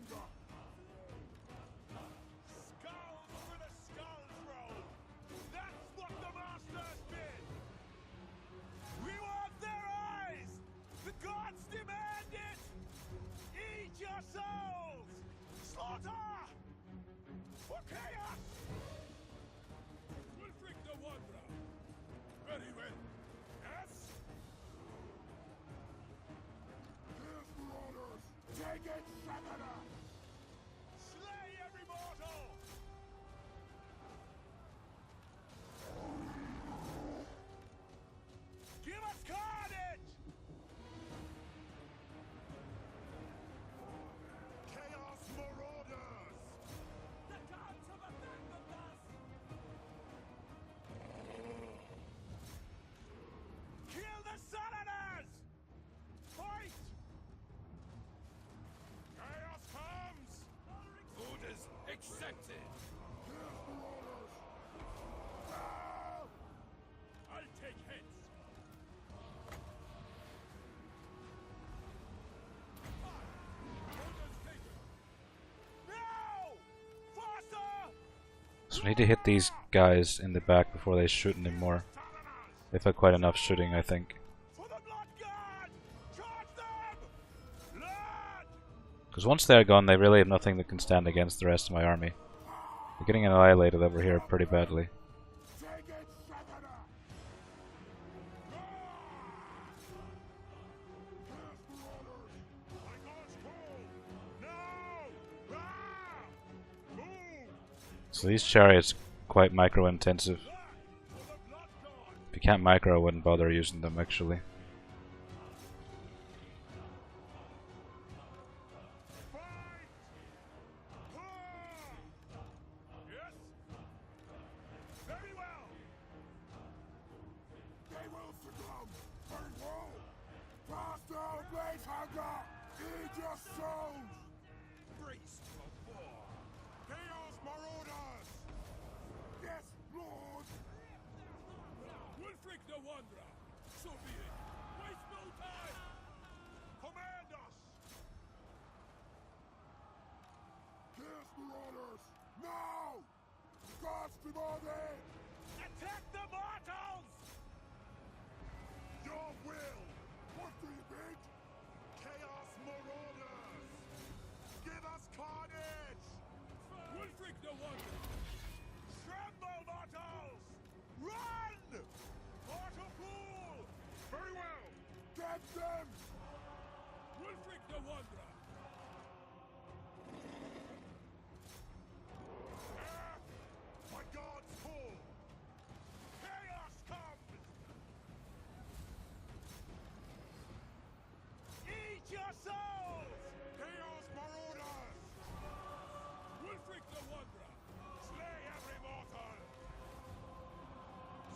hunger! Skulls for the skulls roll! That's what the masters did! We want their eyes! The gods demand it! Eat your souls! Slaughter! For chaos! Wulfric the Wanderer! Very well. Yes? Here's for orders! Take it, Shagana! Slay every mortal! Give us carnage! Chaos Marauders! The gods have abandoned us! Kill the Southerners! Fight! Chaos comes! Orders accepted! Here's for orders! Now! I'll take heads! Orders taken! No! Faster! So we need to hit these guys in the back before they shoot anymore. If I quite enough shooting, I think. For the Blood God! Charge them! Blood! Because once they're gone, they really have nothing that can stand against the rest of my army. They're getting annihilated over here pretty badly. Take it, Shagana! Here's for orders! My God's call! No! Ah! Move! So these chariots quite micro-intensive. For the Blood God! If you can't micro, I wouldn't bother using them actually. Fight! Yes? Very well! They will succumb! Very well! Faster, blaze hunger! Eat your souls! Braced for war! Chaos Marauders! Yes, Lord! Wulfric the Wanderer! So be it! Waste no time! Command us! Here's for orders! Now! Gods demanded! Attack the mortals! Your will! What do you bid? Chaos Marauders! Give us carnage! Wulfric the Wanderer! Tremble, mortals! Run! Mortal fool! Very well! Get them! Wulfric the Wanderer! Ah! My God's call! Chaos comes! Eat your souls! Chaos Marauders! Wulfric the Wanderer! Slay every mortal!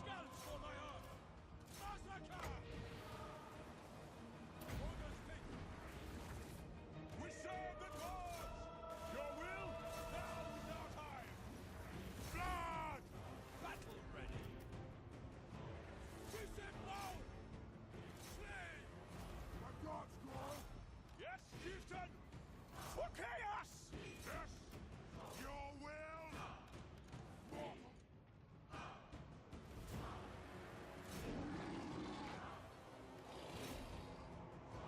Scouts for my armor! Massacre! Orders taken! We serve the gods! Your will? Now is our time! Blood! Battle ready! Disembowel! Slay! My God's call! Yes, Houston! For chaos! Yes! Your will? Mortal!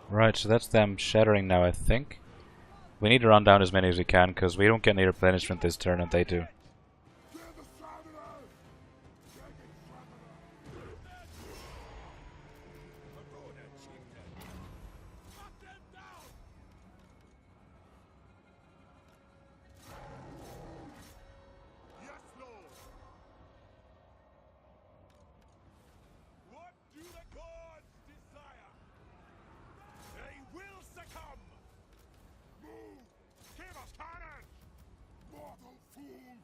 Right, so that's them shattering now, I think. We need to run down as many as we can, because we don't get any replenishment this turn, and they do. Kill the Southerners! Take it, Southerners! Aurora, chieftain! Cut them down! Yes, Lord! What do the gods desire? They will succumb! Move! Give us carnage! Mortal fool!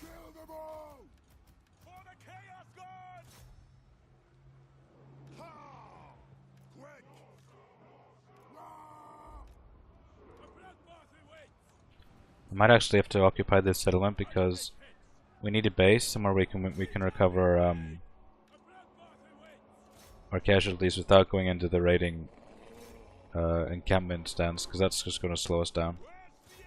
Kill them all! For the chaos gods! Ha! Quick! Ah! A bloodbath awaits! We might actually have to occupy this settlement because we need a base somewhere we can recover A bloodbath awaits! our casualties without going into the raiding encampment stance, because that's just going to slow us down. Where's the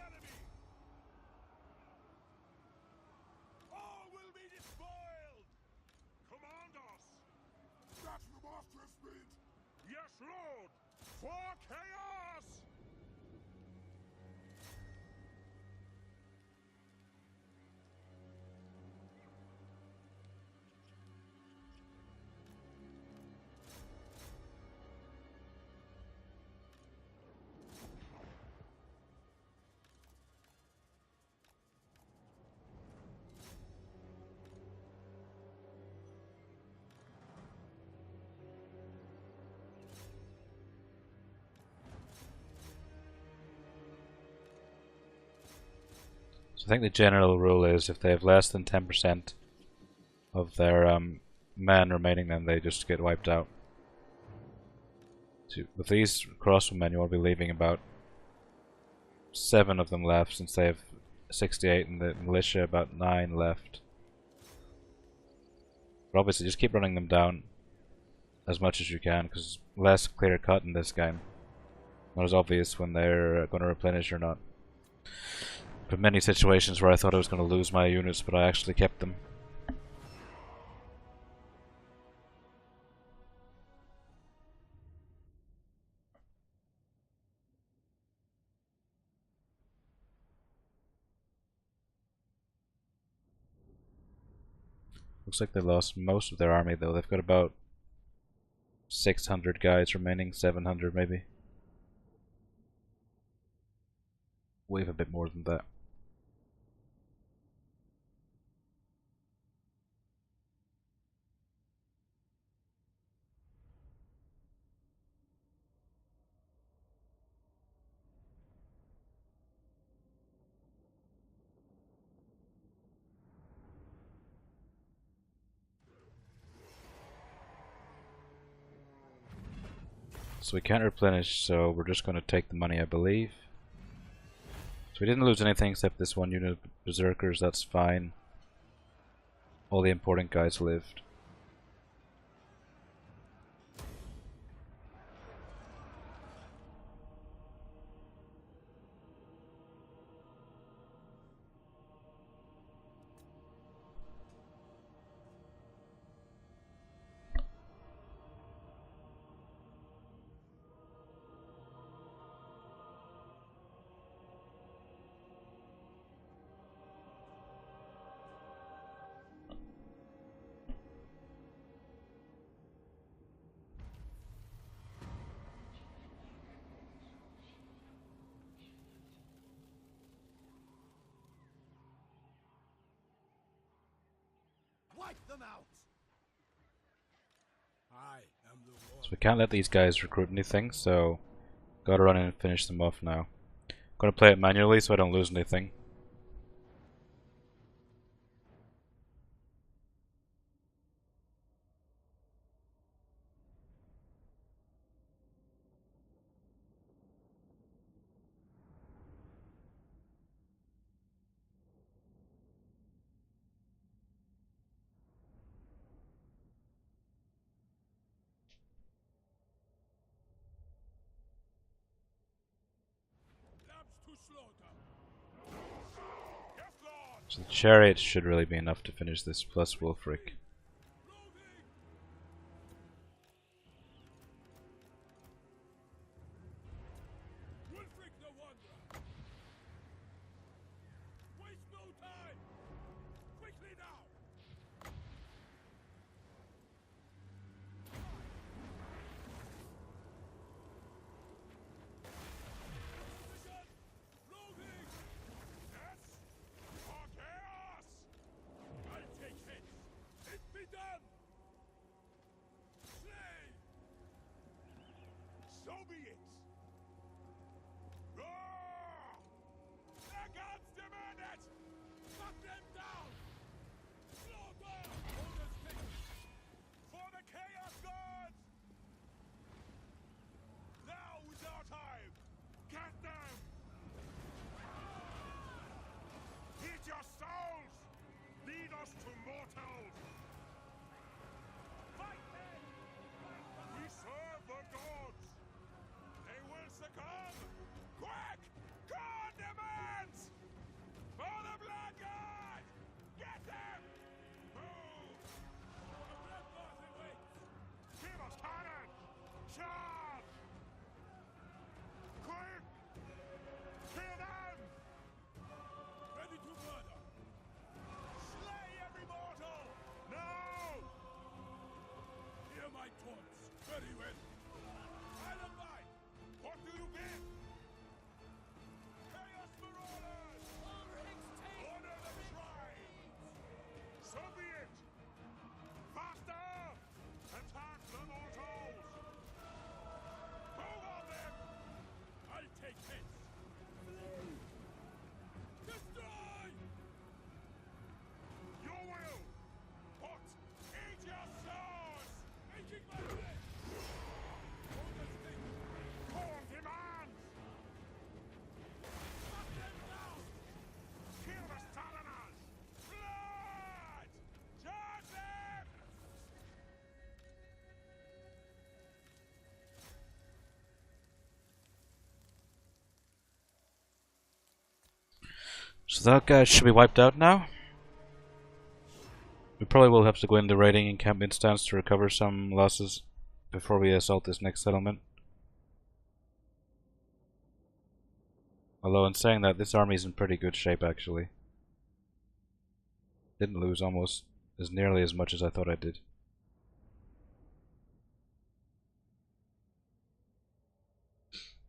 I think the general rule is if they have less than 10% of their men remaining, then they just get wiped out. So with these crossbowmen, you want to be leaving about 7 of them left, since they have 68, and the militia about 9 left. But obviously, just keep running them down as much as you can, because it's less clear cut in this game. Not as obvious when they're going to replenish or not. But many situations where I thought I was going to lose my units, but I actually kept them. Looks like they lost most of their army though. They've got about 600 guys remaining, 700 maybe. We have a bit more than that. So we can't replenish, so we're just going to take the money, I believe. So we didn't lose anything except this one unit of berserkers, that's fine. All the important guys lived. Wipe them out! I am the one. So we can't let these guys recruit anything, so gotta run in and finish them off now. Gonna play it manually so I don't lose anything. Lambs to slaughter. Yes, Lord! So the chariots should really be enough to finish this, plus Wolfric. Wolfric the Wanderer. Waste no time. Quickly now. Loading. Yes! For chaos! I'll take hits. It So that guy should be wiped out now. We probably will have to go into raiding encampment stance to recover some losses before we assault this next settlement. Although in saying that, this army's in pretty good shape actually. Didn't lose almost as nearly as much as I thought I did.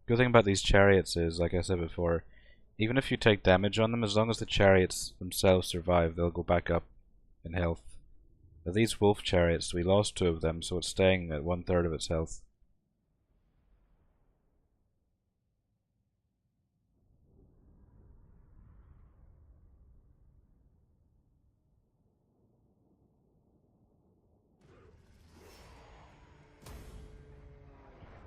Good thing about these chariots is, like I said before, even if you take damage on them, as long as the chariots themselves survive, they'll go back up in health. But these wolf chariots, we lost 2 of them, so it's staying at 1/3 of its health.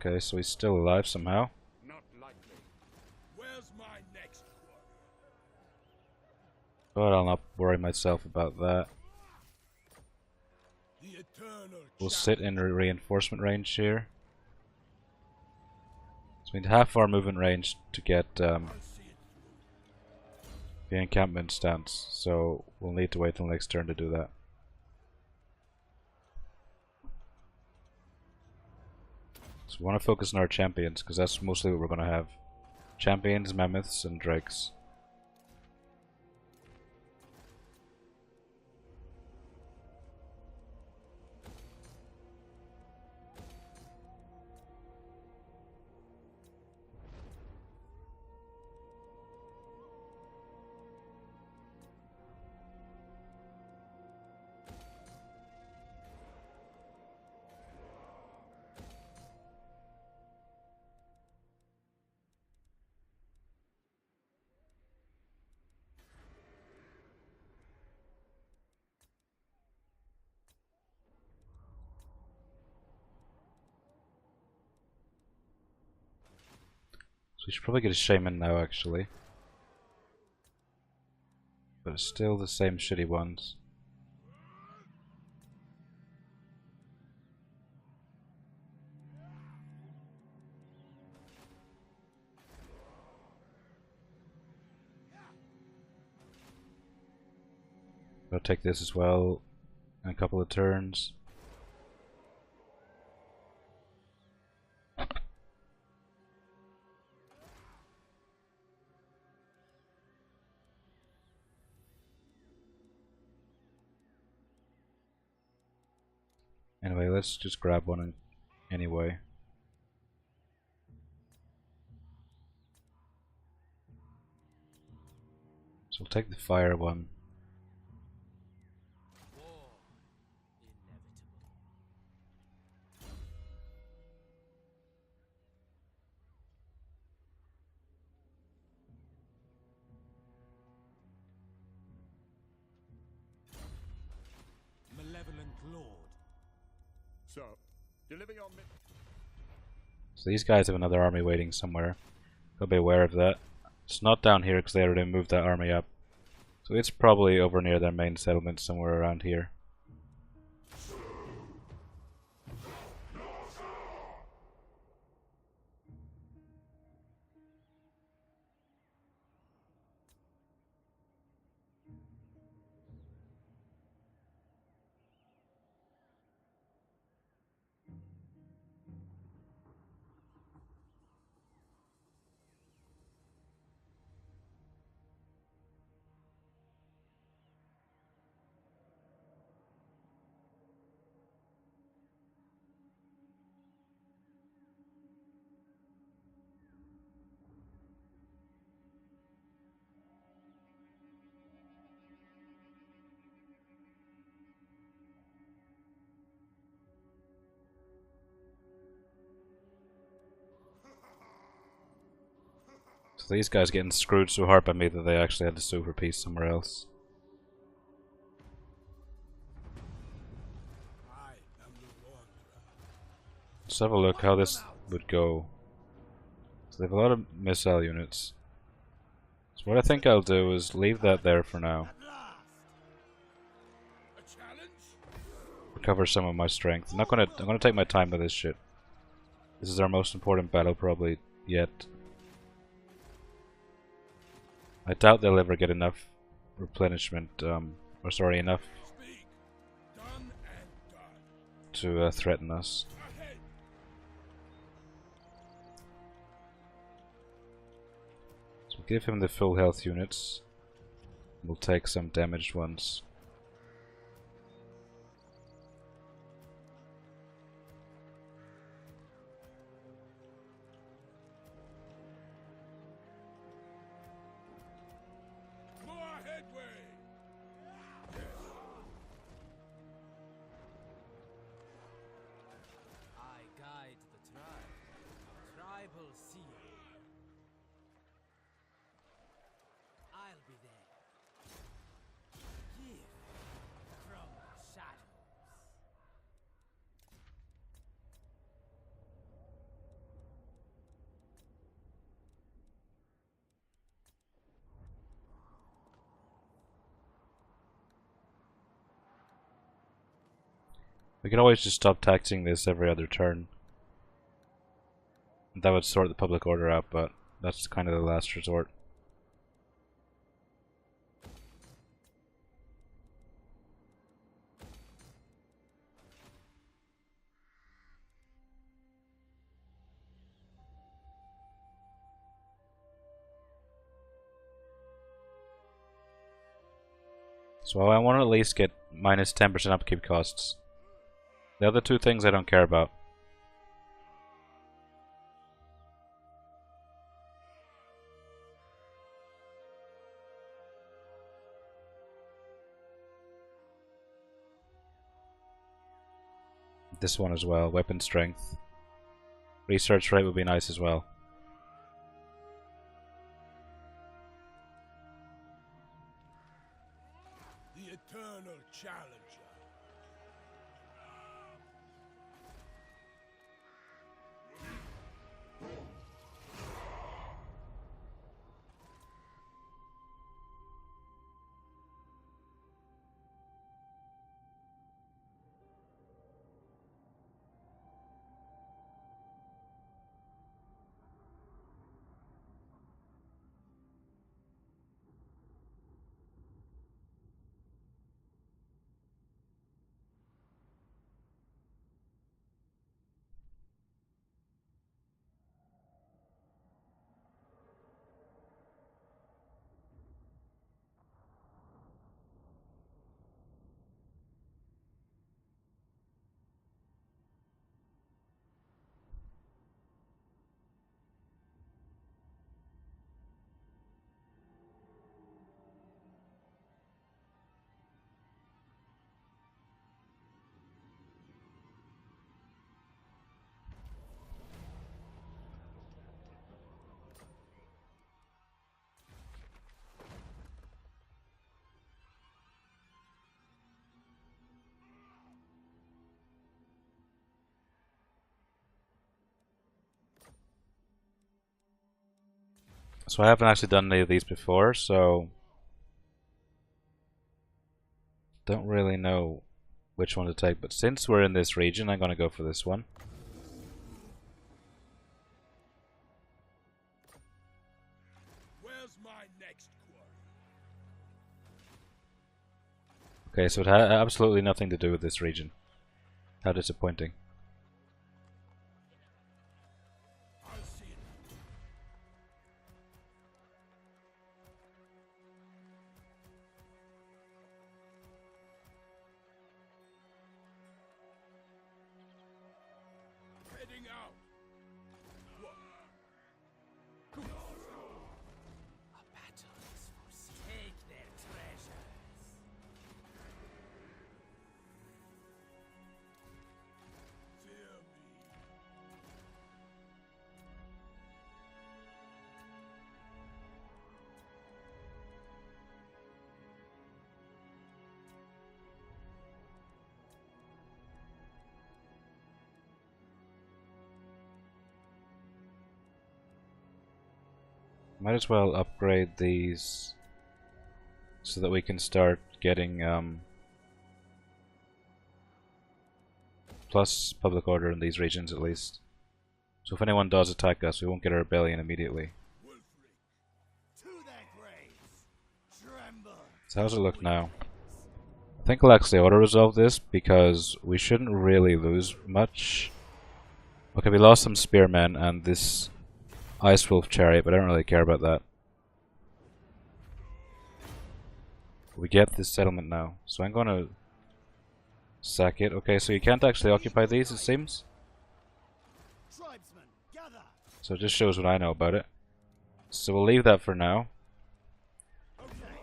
Okay, so he's still alive somehow. Not likely. Where's my next one? But I'll not worry myself about that. The eternal We'll sit in reinforcement range here. So we need half our movement range to get the encampment stance, so we'll need to wait till next turn to do that. So we want to focus on our champions, because that's mostly what we're going to have. Champions, mammoths, and drakes. So we should probably get a shaman now actually. But it's still the same shitty ones. I'll take this as well in a couple of turns. Anyway, let's just grab one anyway. So we'll take the fire one. malevolent lord. So, deliver your So these guys have another army waiting somewhere. Gotta be aware of that. It's not down here because they already moved that army up. So it's probably over near their main settlement somewhere around here. So these guys getting screwed so hard by me that they actually had to sue for peace somewhere else. I am the wanderer. Let's have a look how this would go. So they have a lot of missile units. So what I think I'll do is leave that there for now. A challenge? Recover some of my strength. I'm gonna take my time with this shit. This is our most important battle probably yet. I doubt they'll ever get enough replenishment, or sorry, enough Speak. Done and done. to threaten us. Ahead. So we'll give him the full health units. We'll take some damaged ones. More headway. I guide the tribe. Tribal seal. I'll be there. Give from the shadows. We could always just stop taxing this every other turn. That would sort the public order out, but that's kind of the last resort. So I want to at least get minus 10% upkeep costs. The other two things I don't care about. This one as well, weapon strength. Research rate would be nice as well. The eternal challenger. So I haven't actually done any of these before, so don't really know which one to take, but since we're in this region, I'm gonna go for this one. Where's my next quarry? Okay, so it had absolutely nothing to do with this region. How disappointing. I'll see it. Heading out. What? A battle is for take their treasures. Fear me. Might as well upgrade these so that we can start getting plus public order in these regions at least. So if anyone does attack us, we won't get a rebellion immediately. Wolfric. To their grave. tremble. So how's it look now? I think I'll actually auto-resolve this because we shouldn't really lose much. Okay, we lost some spearmen and this Ice Wolf chariot, but I don't really care about that. We get this settlement now, so I'm gonna sack it. Okay, so you can't actually occupy these, it seems. Tribesmen, gather. So it just shows what I know about it. So we'll leave that for now. Okay.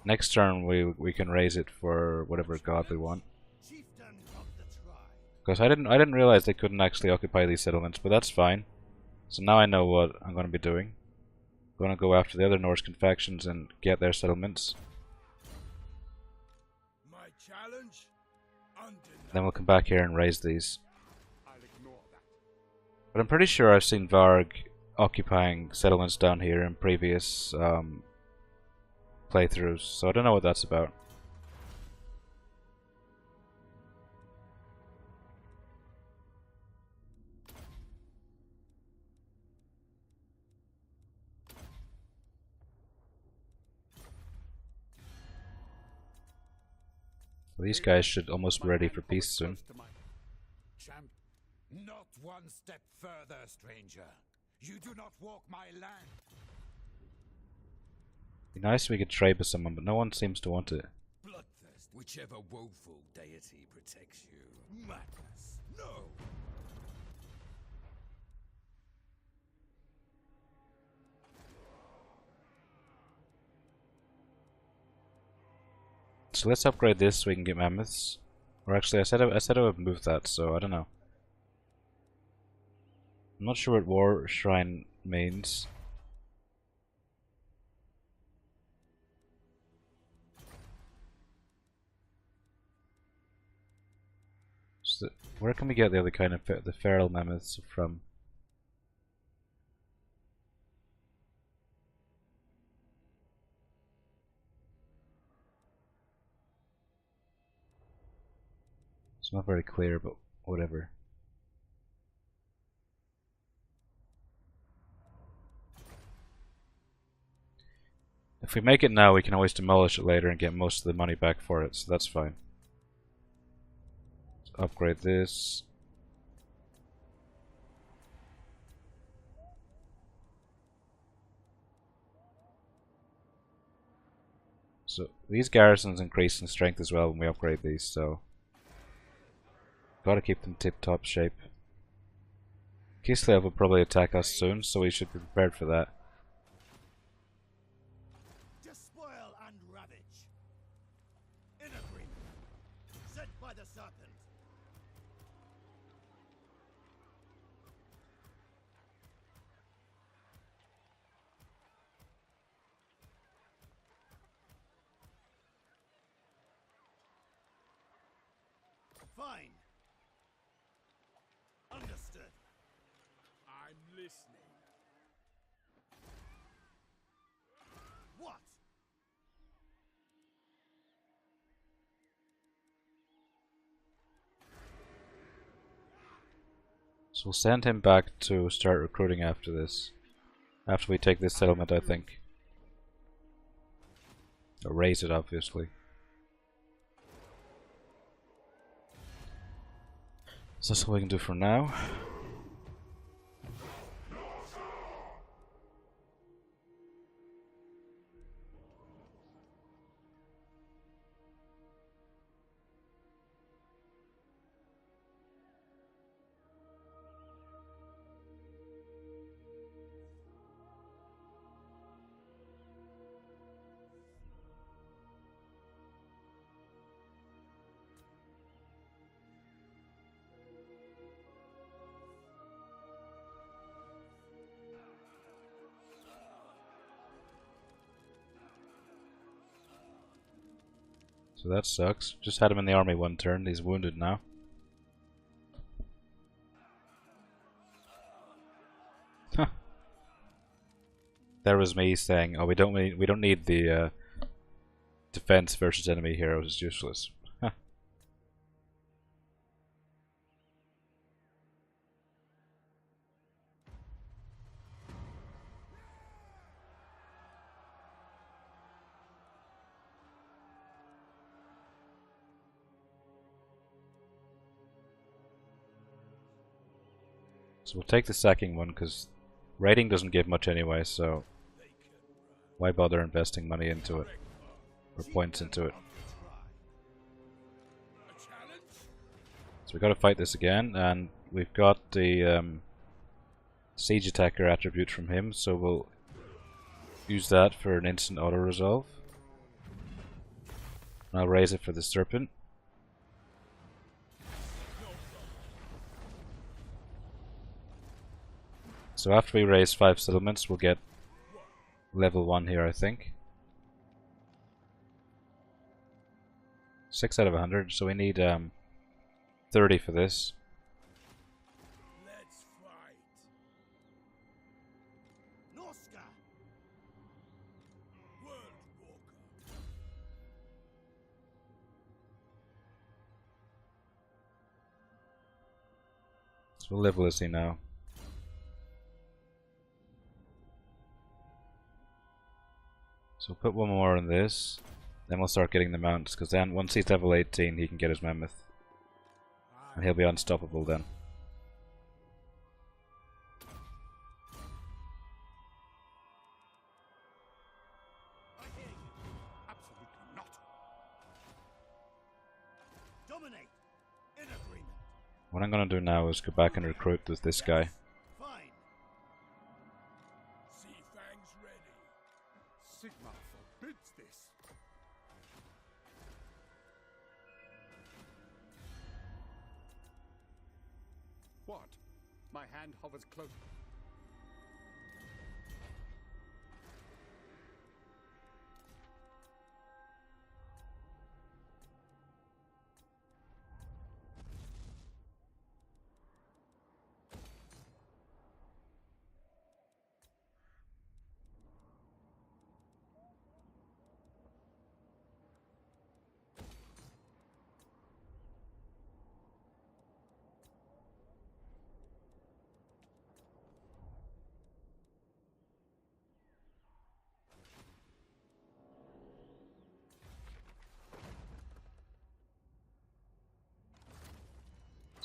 Next turn we can raise it for whatever god we want. Chieftain of the tribe. Because I didn't realize they couldn't actually occupy these settlements, but that's fine. So now I know what I'm going to be doing. I'm going to go after the other Norscan factions and get their settlements. My challenge? Undeniable. Then we'll come back here and raise these. I'll ignore that. But I'm pretty sure I've seen Varg occupying settlements down here in previous playthroughs, so I don't know what that's about. These guys should almost be ready for peace soon. Champ, not one step further, stranger. You do not walk my land. Be nice if we could trade with someone, but no one seems to want it. Bloodthirst, whichever woeful deity protects you. Madness, no! So let's upgrade this so we can get mammoths. Or actually, I said I would move that, so I don't know. I'm not sure what War Shrine means. So where can we get the other kind of the feral mammoths from? It's not very clear, but whatever. If we make it now, we can always demolish it later and get most of the money back for it, so that's fine. Let's upgrade this. So these garrisons increase in strength as well when we upgrade these, so gotta keep them tip-top shape. Kislev will probably attack us soon, so we should be prepared for that. Despoil and ravage. In agreement. Sent by the serpent. Fine. Understood. I'm listening. What? So we'll send him back to start recruiting after this. After we take this settlement, I think. Or raise it, obviously. So that's what we can do for now. So that sucks. Just had him in the army one turn. He's wounded now. Huh. There was me saying, "Oh, we don't need the defense versus enemy heroes. It's useless." Huh. So we'll take the sacking one because raiding doesn't give much anyway, so why bother investing money into it? Or points into it. So we've got to fight this again, and we've got the siege attacker attribute from him, so we'll use that for an instant auto resolve. And I'll raise it for the serpent. So after we raise 5 settlements, we'll get level 1 here, I think. 6 out of 100, so we need 30 for this. Let's fight. Norsca. World Walker. So what level is he now? So we'll put one more on this, then we'll start getting the mounts, because then once he's level 18 he can get his mammoth. And he'll be unstoppable then. I hear you. Absolutely not. Dominate. In agreement. What I'm gonna do now is go back and recruit with this guy. Fine. Sea fangs ready. Sigma forbids this. What? My hand hovers close.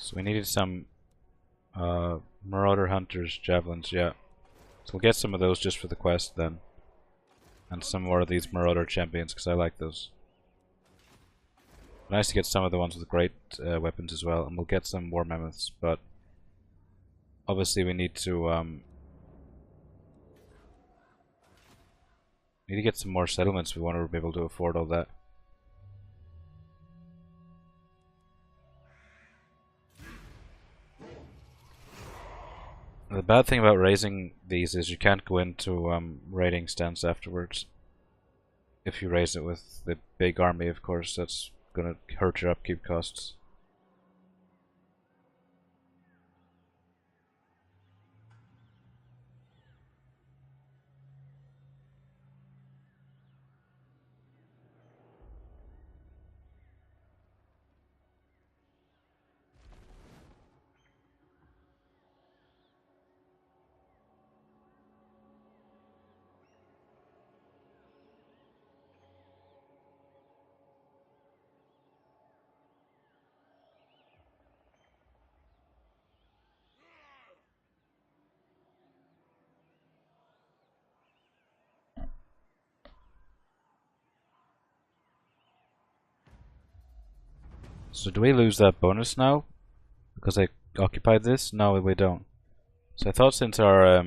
So we needed some Marauder Hunters javelins, yeah. So we'll get some of those just for the quest then. And some more of these Marauder champions, because I like those. Nice to get some of the ones with great weapons as well, and we'll get some war mammoths, but obviously we need to get some more settlements if we want to be able to afford all that. The bad thing about raising these is you can't go into raiding stance afterwards. If you raise it with the big army, of course, that's gonna hurt your upkeep costs. So do we lose that bonus now? Because I occupied this? No, we don't. So I thought since our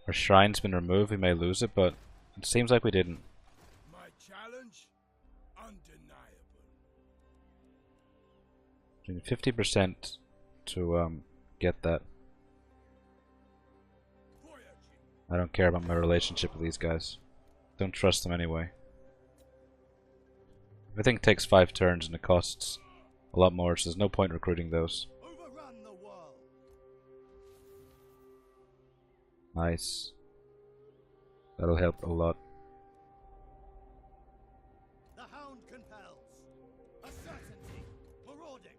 shrine's been removed we may lose it, but it seems like we didn't. My challenge? Undeniable. 50% to get that. I don't care about my relationship with these guys. Don't trust them anyway. Everything takes 5 turns and it costs a lot more, so there's no point recruiting those. Overrun the world. Nice. That'll help a lot. The hound compels. A certainty. Marauding.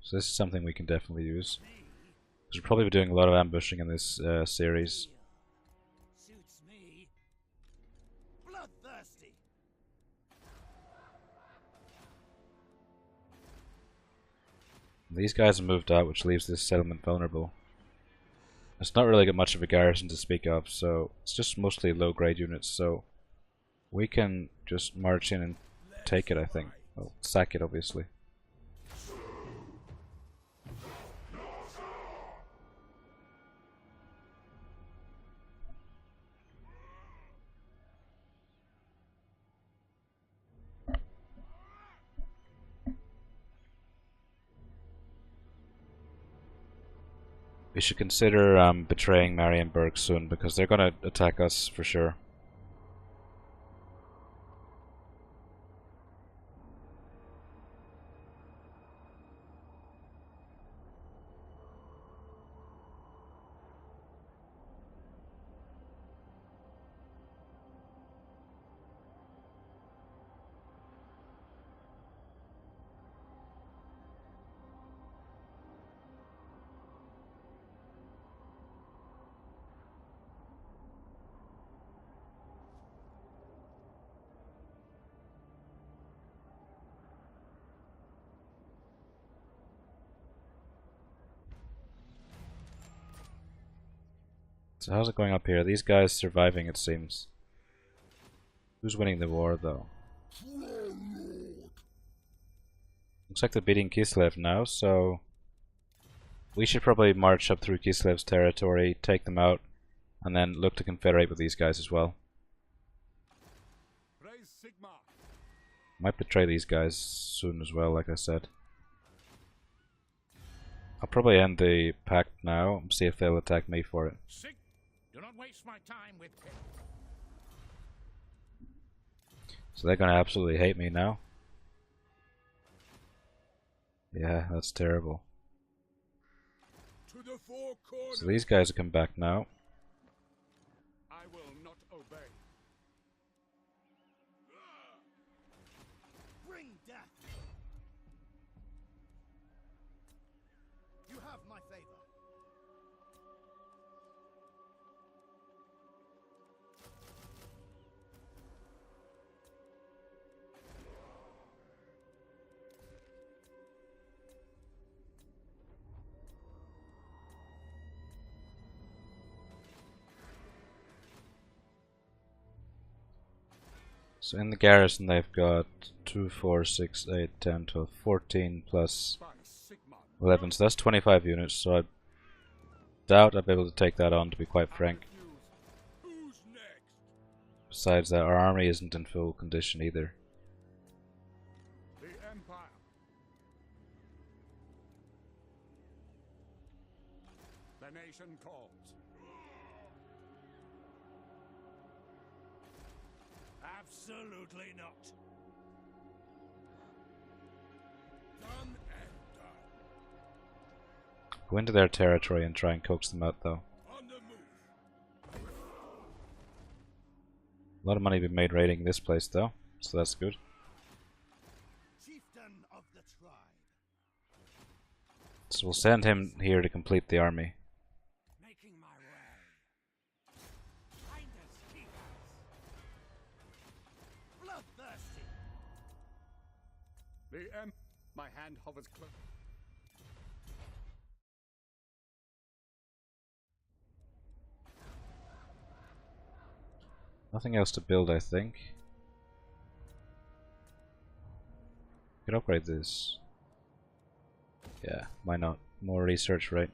So this is something we can definitely use. Because we'll probably be doing a lot of ambushing in this series. Suits me. Bloodthirsty. These guys have moved out, which leaves this settlement vulnerable. It's not really got much of a garrison to speak of, so it's just mostly low-grade units, so we can just march in and take it, I think. Well, sack it, obviously. We should consider betraying Marienburg soon, because they're going to attack us for sure. So how's it going up here? These guys surviving, it seems. Who's winning the war, though? Looks like they're beating Kislev now, so we should probably march up through Kislev's territory, take them out, and then look to confederate with these guys as well. Might betray these guys soon as well, like I said. I'll probably end the pact now and see if they'll attack me for it. Do not waste my time with it. So they're gonna absolutely hate me now. Yeah, that's terrible. To the four corners. So these guys have come back now. I will not obey. Bring death. You have my favor. So in the garrison they've got 2, 4, 6, 8, 10, 12, 14 plus 11, so that's 25 units, so I doubt I'll be able to take that on, to be quite frank. Who's next? Besides that, our army isn't in full condition either. The Empire. The nation calls. Absolutely not. Done and done. Go into their territory and try and coax them out, though. On the move. A lot of money being made raiding this place, though, so that's good. Chieftain of the tribe. So we'll send him here to complete the army. Making my way. Find us, keepers. Bloodthirsty. My hand hovers close. Nothing else to build, I think. Could upgrade this. Yeah, why not? More research rate.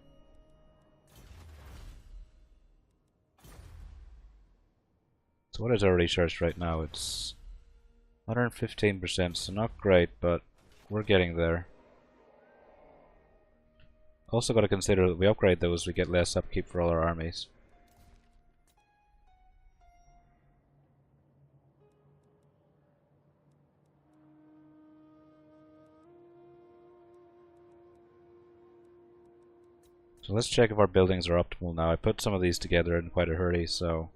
So what is our research rate now? It's 115%, so not great, but we're getting there. Also got to consider that we upgrade those, we get less upkeep for all our armies. So let's check if our buildings are optimal now. I put some of these together in quite a hurry, so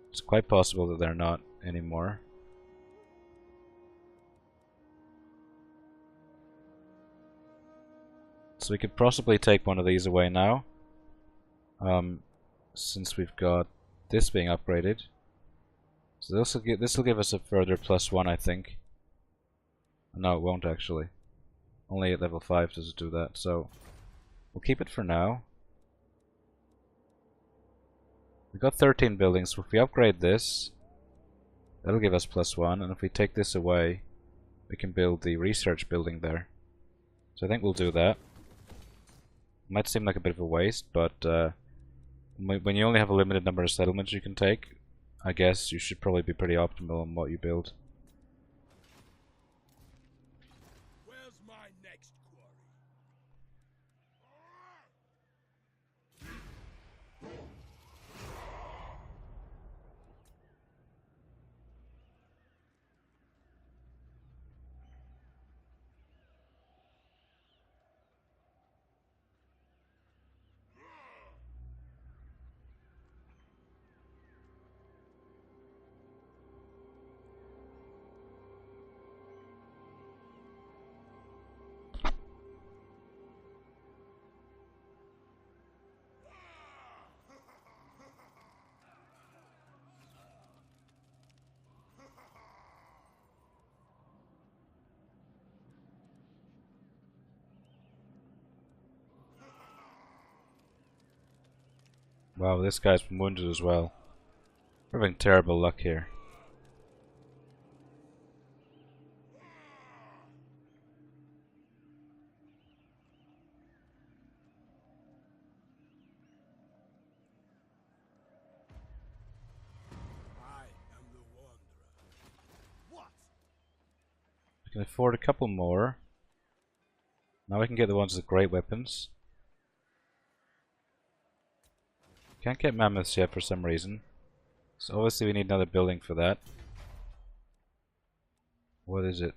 it's quite possible that they're not anymore. So we could possibly take one of these away now. Since we've got this being upgraded. So this will give us a further +1, I think. No, it won't actually. Only at level 5 does it do that, so we'll keep it for now. We've got 13 buildings, so if we upgrade this, that'll give us +1, and if we take this away, we can build the research building there. So I think we'll do that. Might seem like a bit of a waste, but when you only have a limited number of settlements you can take, I guess you should probably be pretty optimal on what you build. Where's my next quarry? Wow, this guy's been wounded as well. We're having terrible luck here. I am the Wanderer. What? We can afford a couple more. Now we can get the ones with great weapons. Can't get mammoths yet for some reason. So obviously we need another building for that. What is it?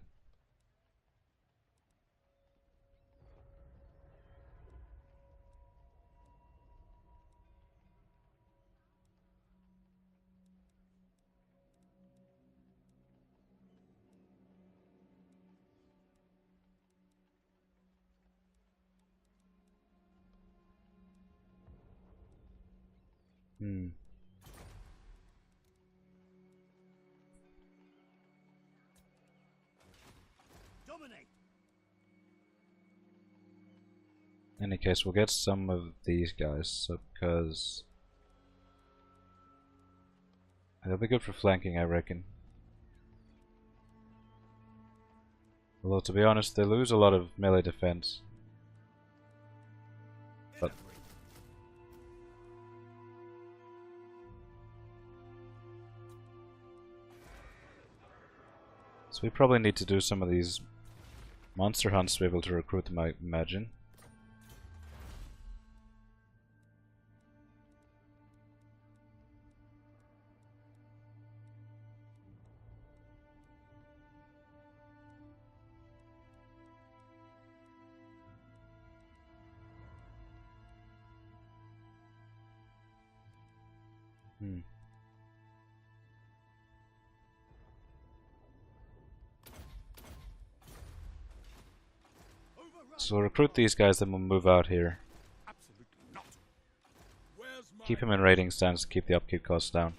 Dominate. In any case, we'll get some of these guys, so because they'll be good for flanking, I reckon. Although to be honest, they lose a lot of melee defense. But so we probably need to do some of these monster hunts to be able to recruit them, I imagine. So we'll recruit these guys, then we'll move out here. Absolutely not. Where's my Keep him in raiding stands to keep the upkeep costs down.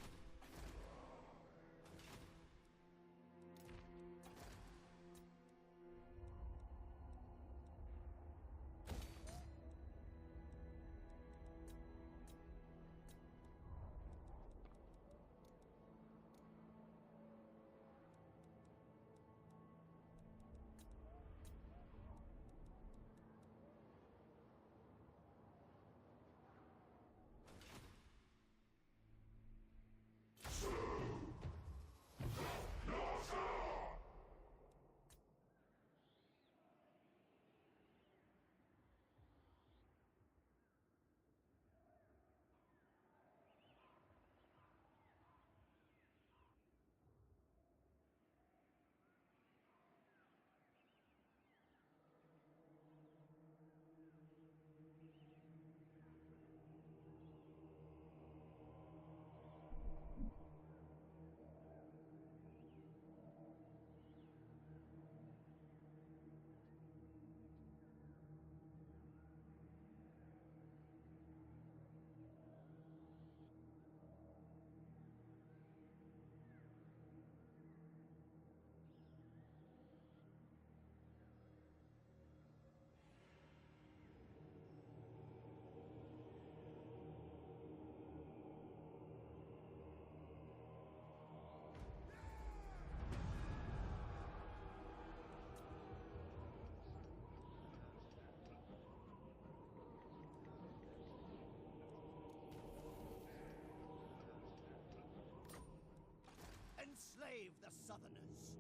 save the Southerners.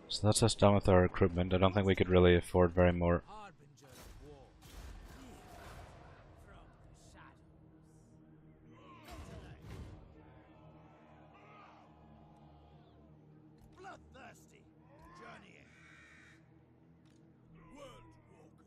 So that's us done with our recruitment. I don't think we could really afford very more. Harbinger of war. From the shadows. Bloodthirsty, journeying. World Walker.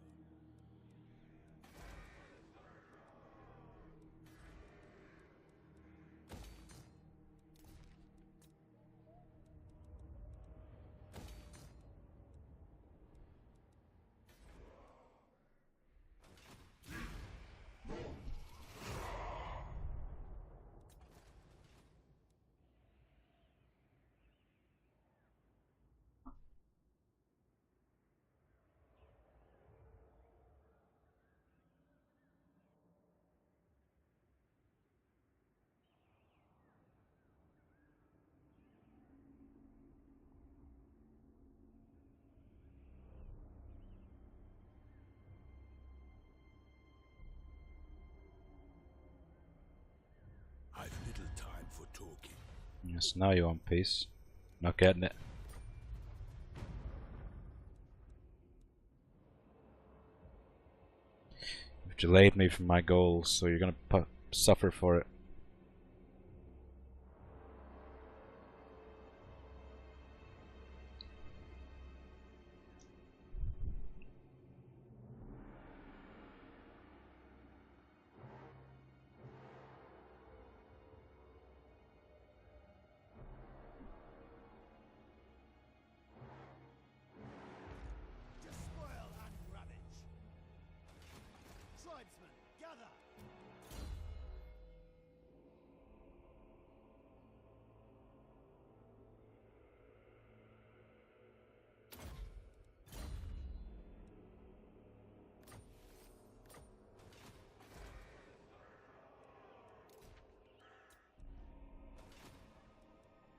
I've little time for talking. Yes, now you want peace. Not getting it. You've delayed me from my goals, so you're gonna suffer for it. Despoil and ravage. Tribesmen, gather.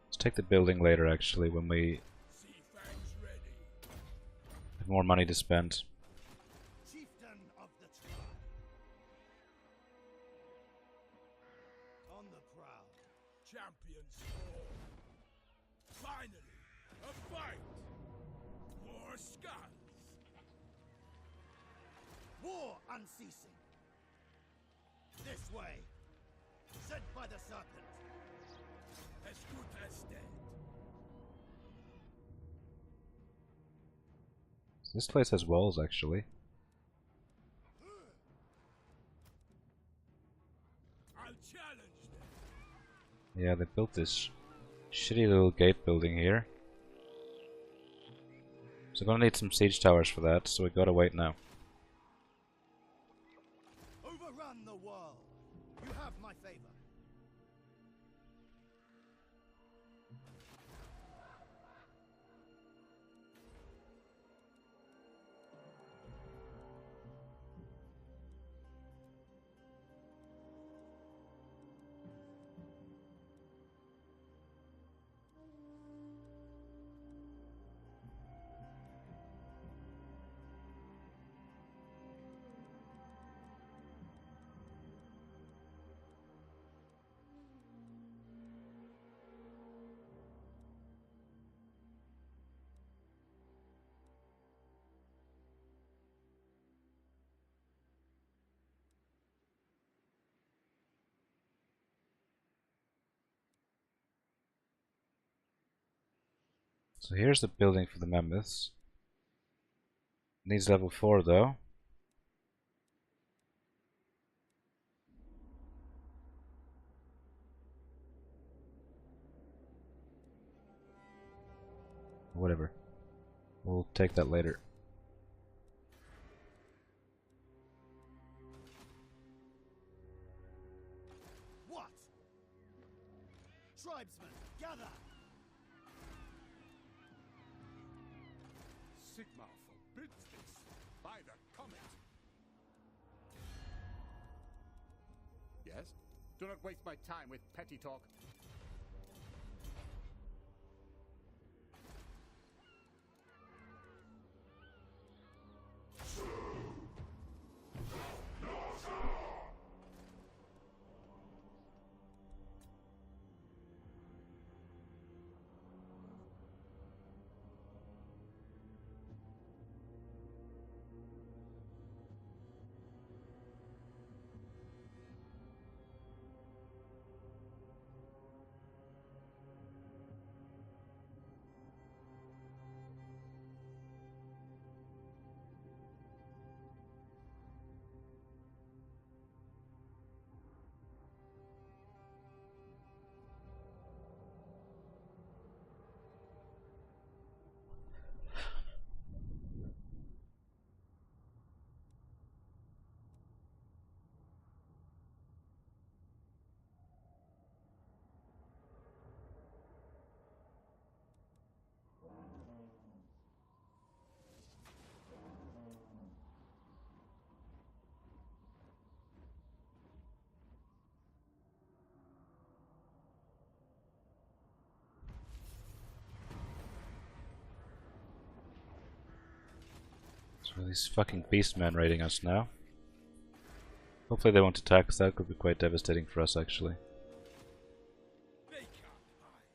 Let's take the building later, actually, when we Sea fangs ready. have more money to spend. Chieftain of the tribe. On the prowl. Champions fall. Finally, a fight. More skulls. War unceasing. This way. Sent by the serpent. As good as dead. This place has walls, actually. I'll challenge them. Yeah, they built this shitty little gate building here. So we're gonna need some siege towers for that, so we gotta wait now. Overrun the world. You have my favor. So here's the building for the mammoths. Needs level 4 though. Whatever. We'll take that later. What? Tribesmen, gather! Sigmar forbids this. By the comet. Yes? Do not waste my time with petty talk. So these fucking beastmen raiding us now. Hopefully they won't attack us. That could be quite devastating for us actually. They can't hide.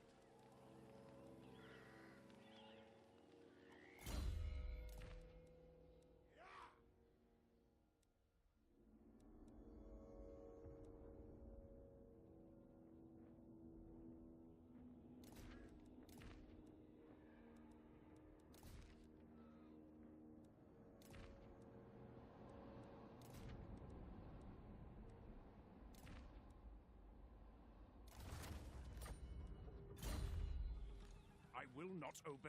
I will not obey.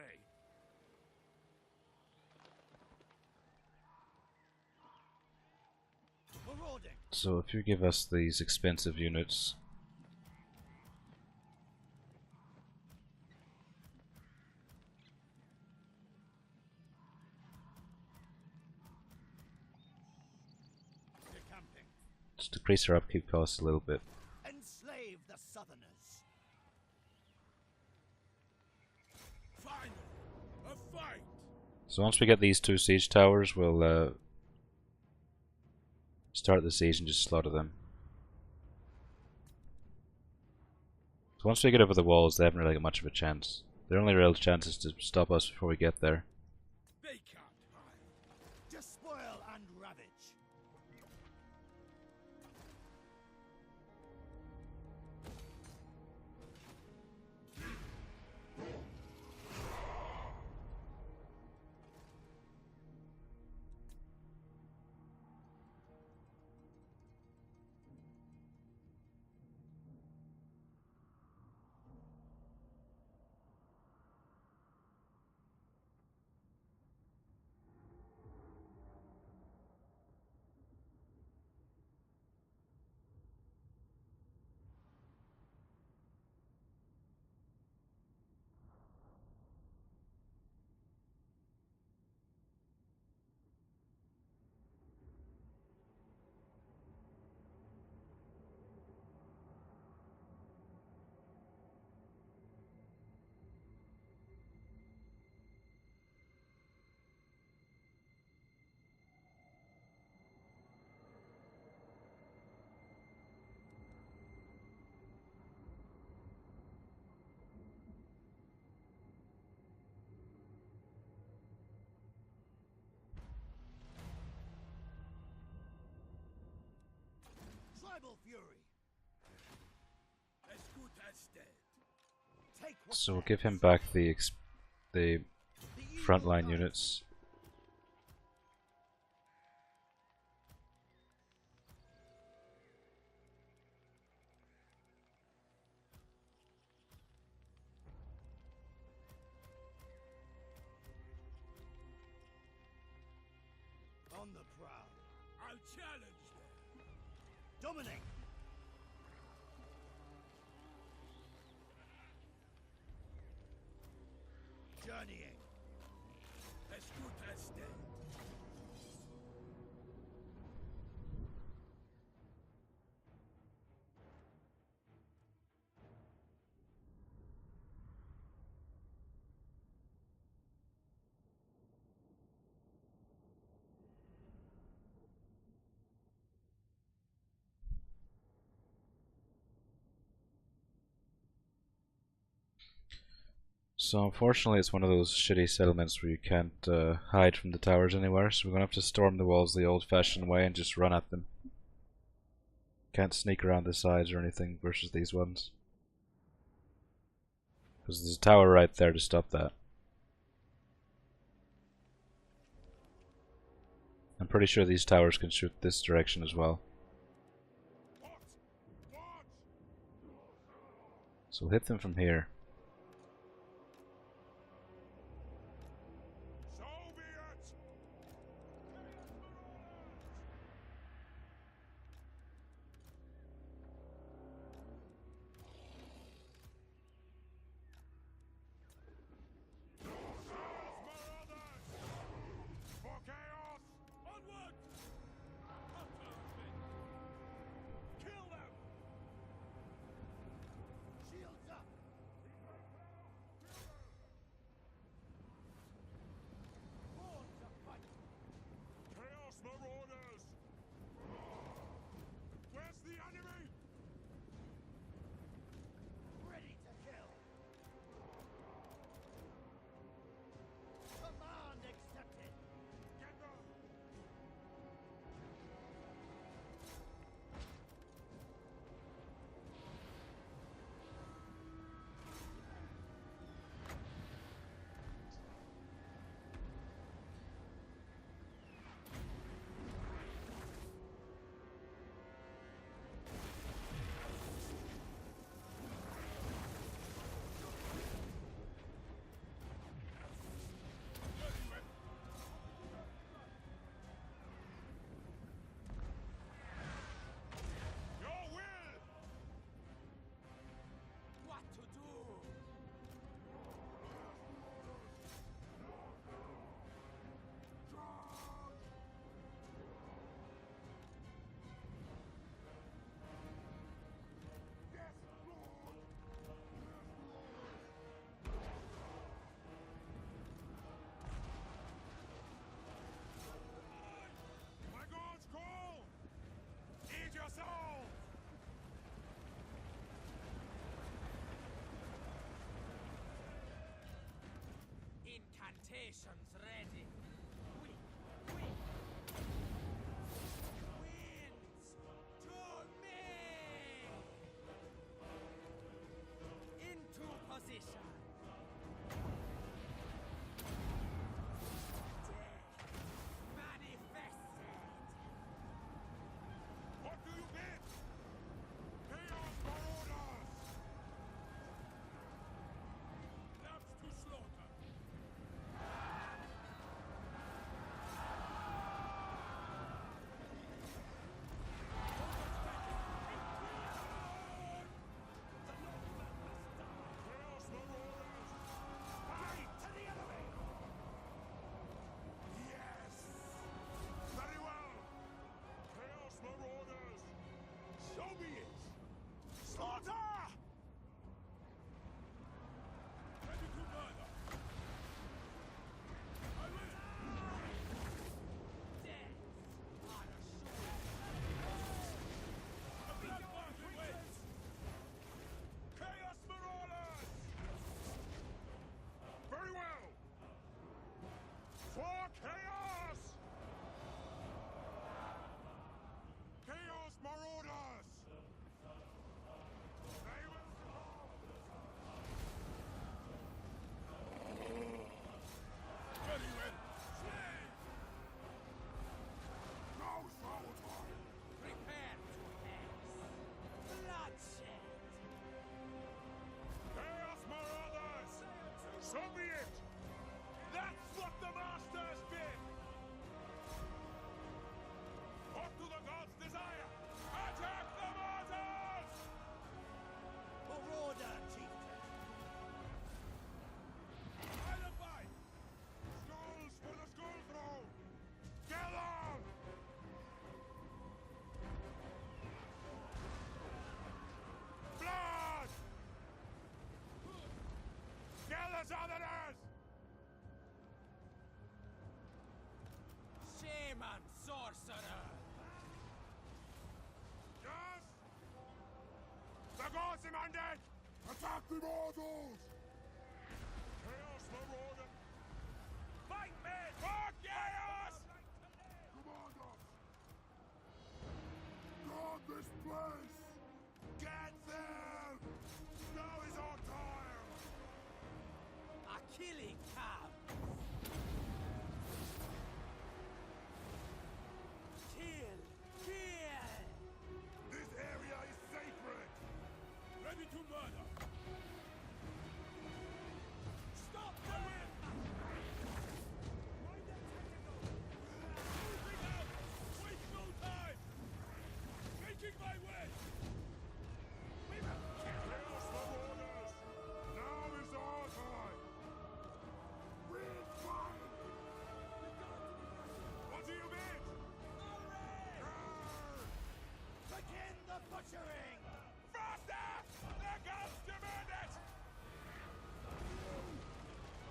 Marauding. So if you give us these expensive units, Decamping. just decrease our upkeep costs a little bit. Enslave the Southerners. Finally, a fight. So once we get these 2 siege towers, we'll start the siege and just slaughter them. So once we get over the walls, they haven't really got much of a chance. Their only real chance is to stop us before we get there. They can't hide. Despoil and ravage. Tribal fury. As good as dead. Take what So we'll give him back the frontline units. on the prowl. I'll challenge them. Dominate. Journeying. As good as dead. So unfortunately it's one of those shitty settlements where you can't hide from the towers anywhere, so we're going to have to storm the walls the old-fashioned way and just run at them. Can't sneak around the sides or anything versus these ones. Because there's a tower right there to stop that. I'm pretty sure these towers can shoot this direction as well. So we'll hit them from here. So be it! For chaos! Onward! Kill them! Shields up. Augmentation's ready. Quick, quick. Winds to me. Into position. Manifested. What do you bid? Chaos Marauders! Laps to slaughter. Chaos Marauders! Fight! To the enemy! Yes! Very well! Chaos Marauders! Show me it! Slaughter! Ready to murder. I will. Death on a shore. A bloodbath awaits. Chaos Marauders! Very well! For Chaos! Chaos Marauders! They will come! Very well. Slay. No slow time! Prepare to hex. Bloodshed. Chaos Marauders! So be it! That's what the Masters bid! What do the gods desire? Attack the mortals! Marauder, chieftain. I'll abide. Skulls for the skull throne! Get on! Blood! Get the Southerners! Shaman sorcerer. Yes? The gods demanded! Attack the mortals! Chaos Marauder! Fight men! For chaos! Command us! Guard this place! Get them! Now is our time! A killing camp. Kill, kill. This area is sacred! Ready to murder. Stop the wind! Moving out. Waste no time. Making my way. Chaos Marauders! Now is our time! We're fine! What do you bid? Begin the butchering! Faster! The gods demand it!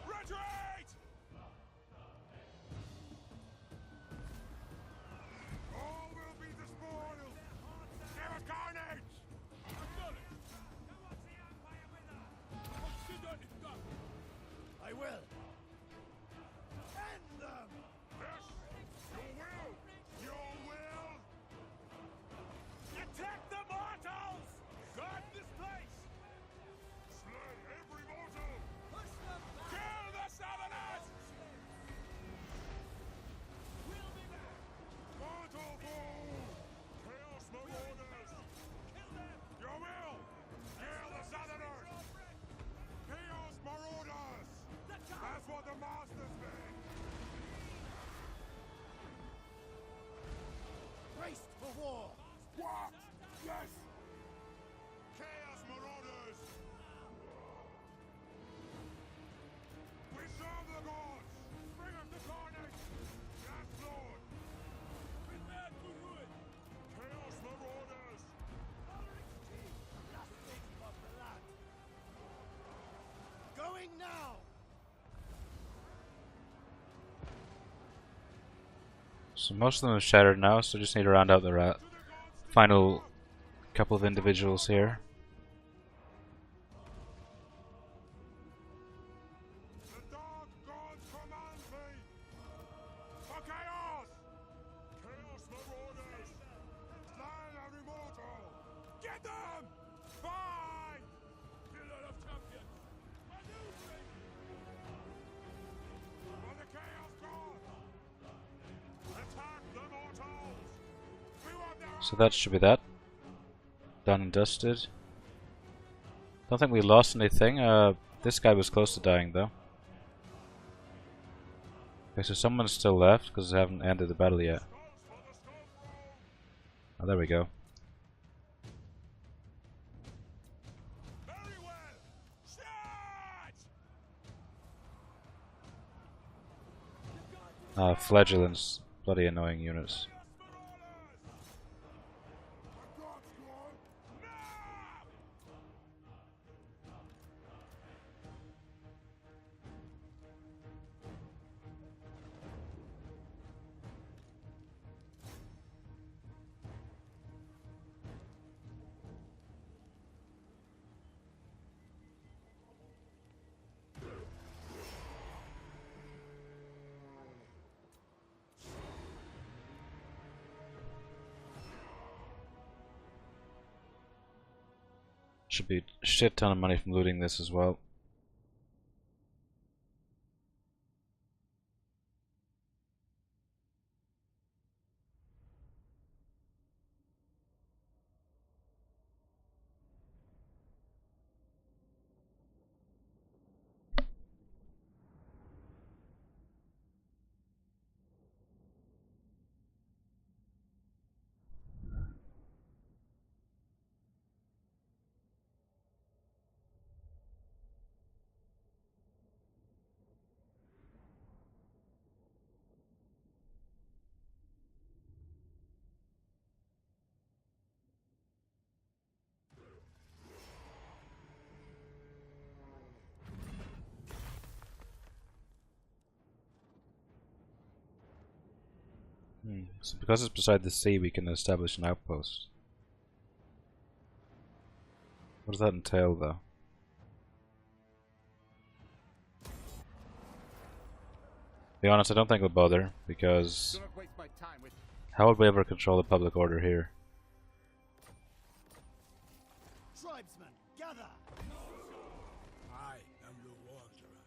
Retreat! All will be despoiled! There is carnage! Acknowledge. Consider it done. I will. End them! Yes! You will! You will! Attack the mortals! Guard this place! Slay every mortal! Push them back. Kill the Southerners! We'll be back. Mortal foe! Chaos Marauders! Kill them. You will! Kill the Southerners! Chaos Marauders! That's what the Masters mean! Braced for war! What? Yes! Chaos Marauders! We serve the gods! Bring us the carnage! Yes, Lord! Prepare to ruin. Chaos Marauders! Lusting for blood! Going now! So most of them have shattered now, so just need to round out the final couple of individuals here. The dark gods command! Fine! Killer of champions! For the Chaos God! Attack the mortals! We want their So that should be that. Done and dusted. Don't think we lost anything. This guy was close to dying though. Okay, so someone's still left because they haven't ended the battle yet. Oh, there we go. Very well! Charge! Flagellants. Bloody annoying units. Should be a shit ton of money from looting this as well. So because it's beside the sea, we can establish an outpost. What does that entail, though? To be honest, I don't think we'll bother, because Do not waste my time with how would we ever control the public order here? Tribesmen, gather! I am the wanderer.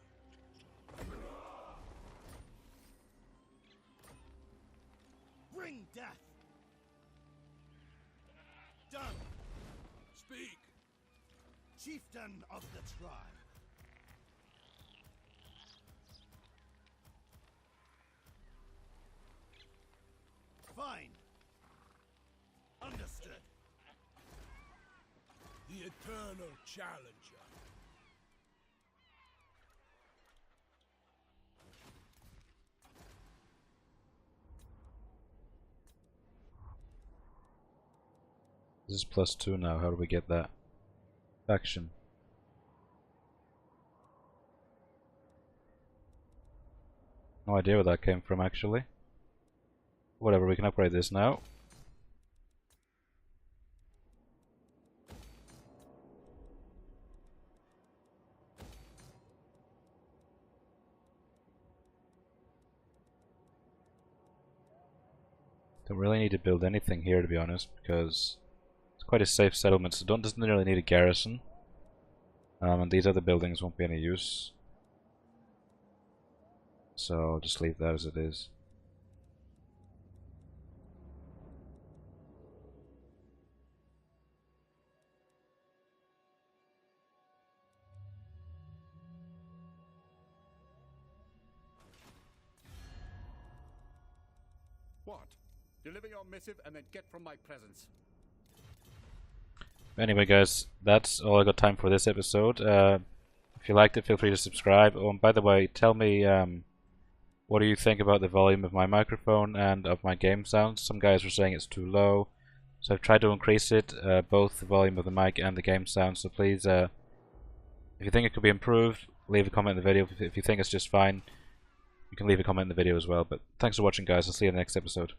Bring death! Done! Speak! Chieftain of the tribe. Fine. Understood. The eternal challenger. This is +2 now, how do we get that? Faction. No idea where that came from, actually. Whatever, we can upgrade this now. Don't really need to build anything here, to be honest, because it's quite a safe settlement, so doesn't really need a garrison. And these other buildings won't be any use. So I'll just leave that as it is. what? Deliver your missive and then get from my presence. Anyway, guys, that's all I got time for this episode. If you liked it, feel free to subscribe. Oh, and by the way, tell me what do you think about the volume of my microphone and of my game sounds. Some guys were saying it's too low, so I've tried to increase it, both the volume of the mic and the game sound. So please, if you think it could be improved, leave a comment in the video. If you think it's just fine, you can leave a comment in the video as well. But thanks for watching, guys. I'll see you in the next episode.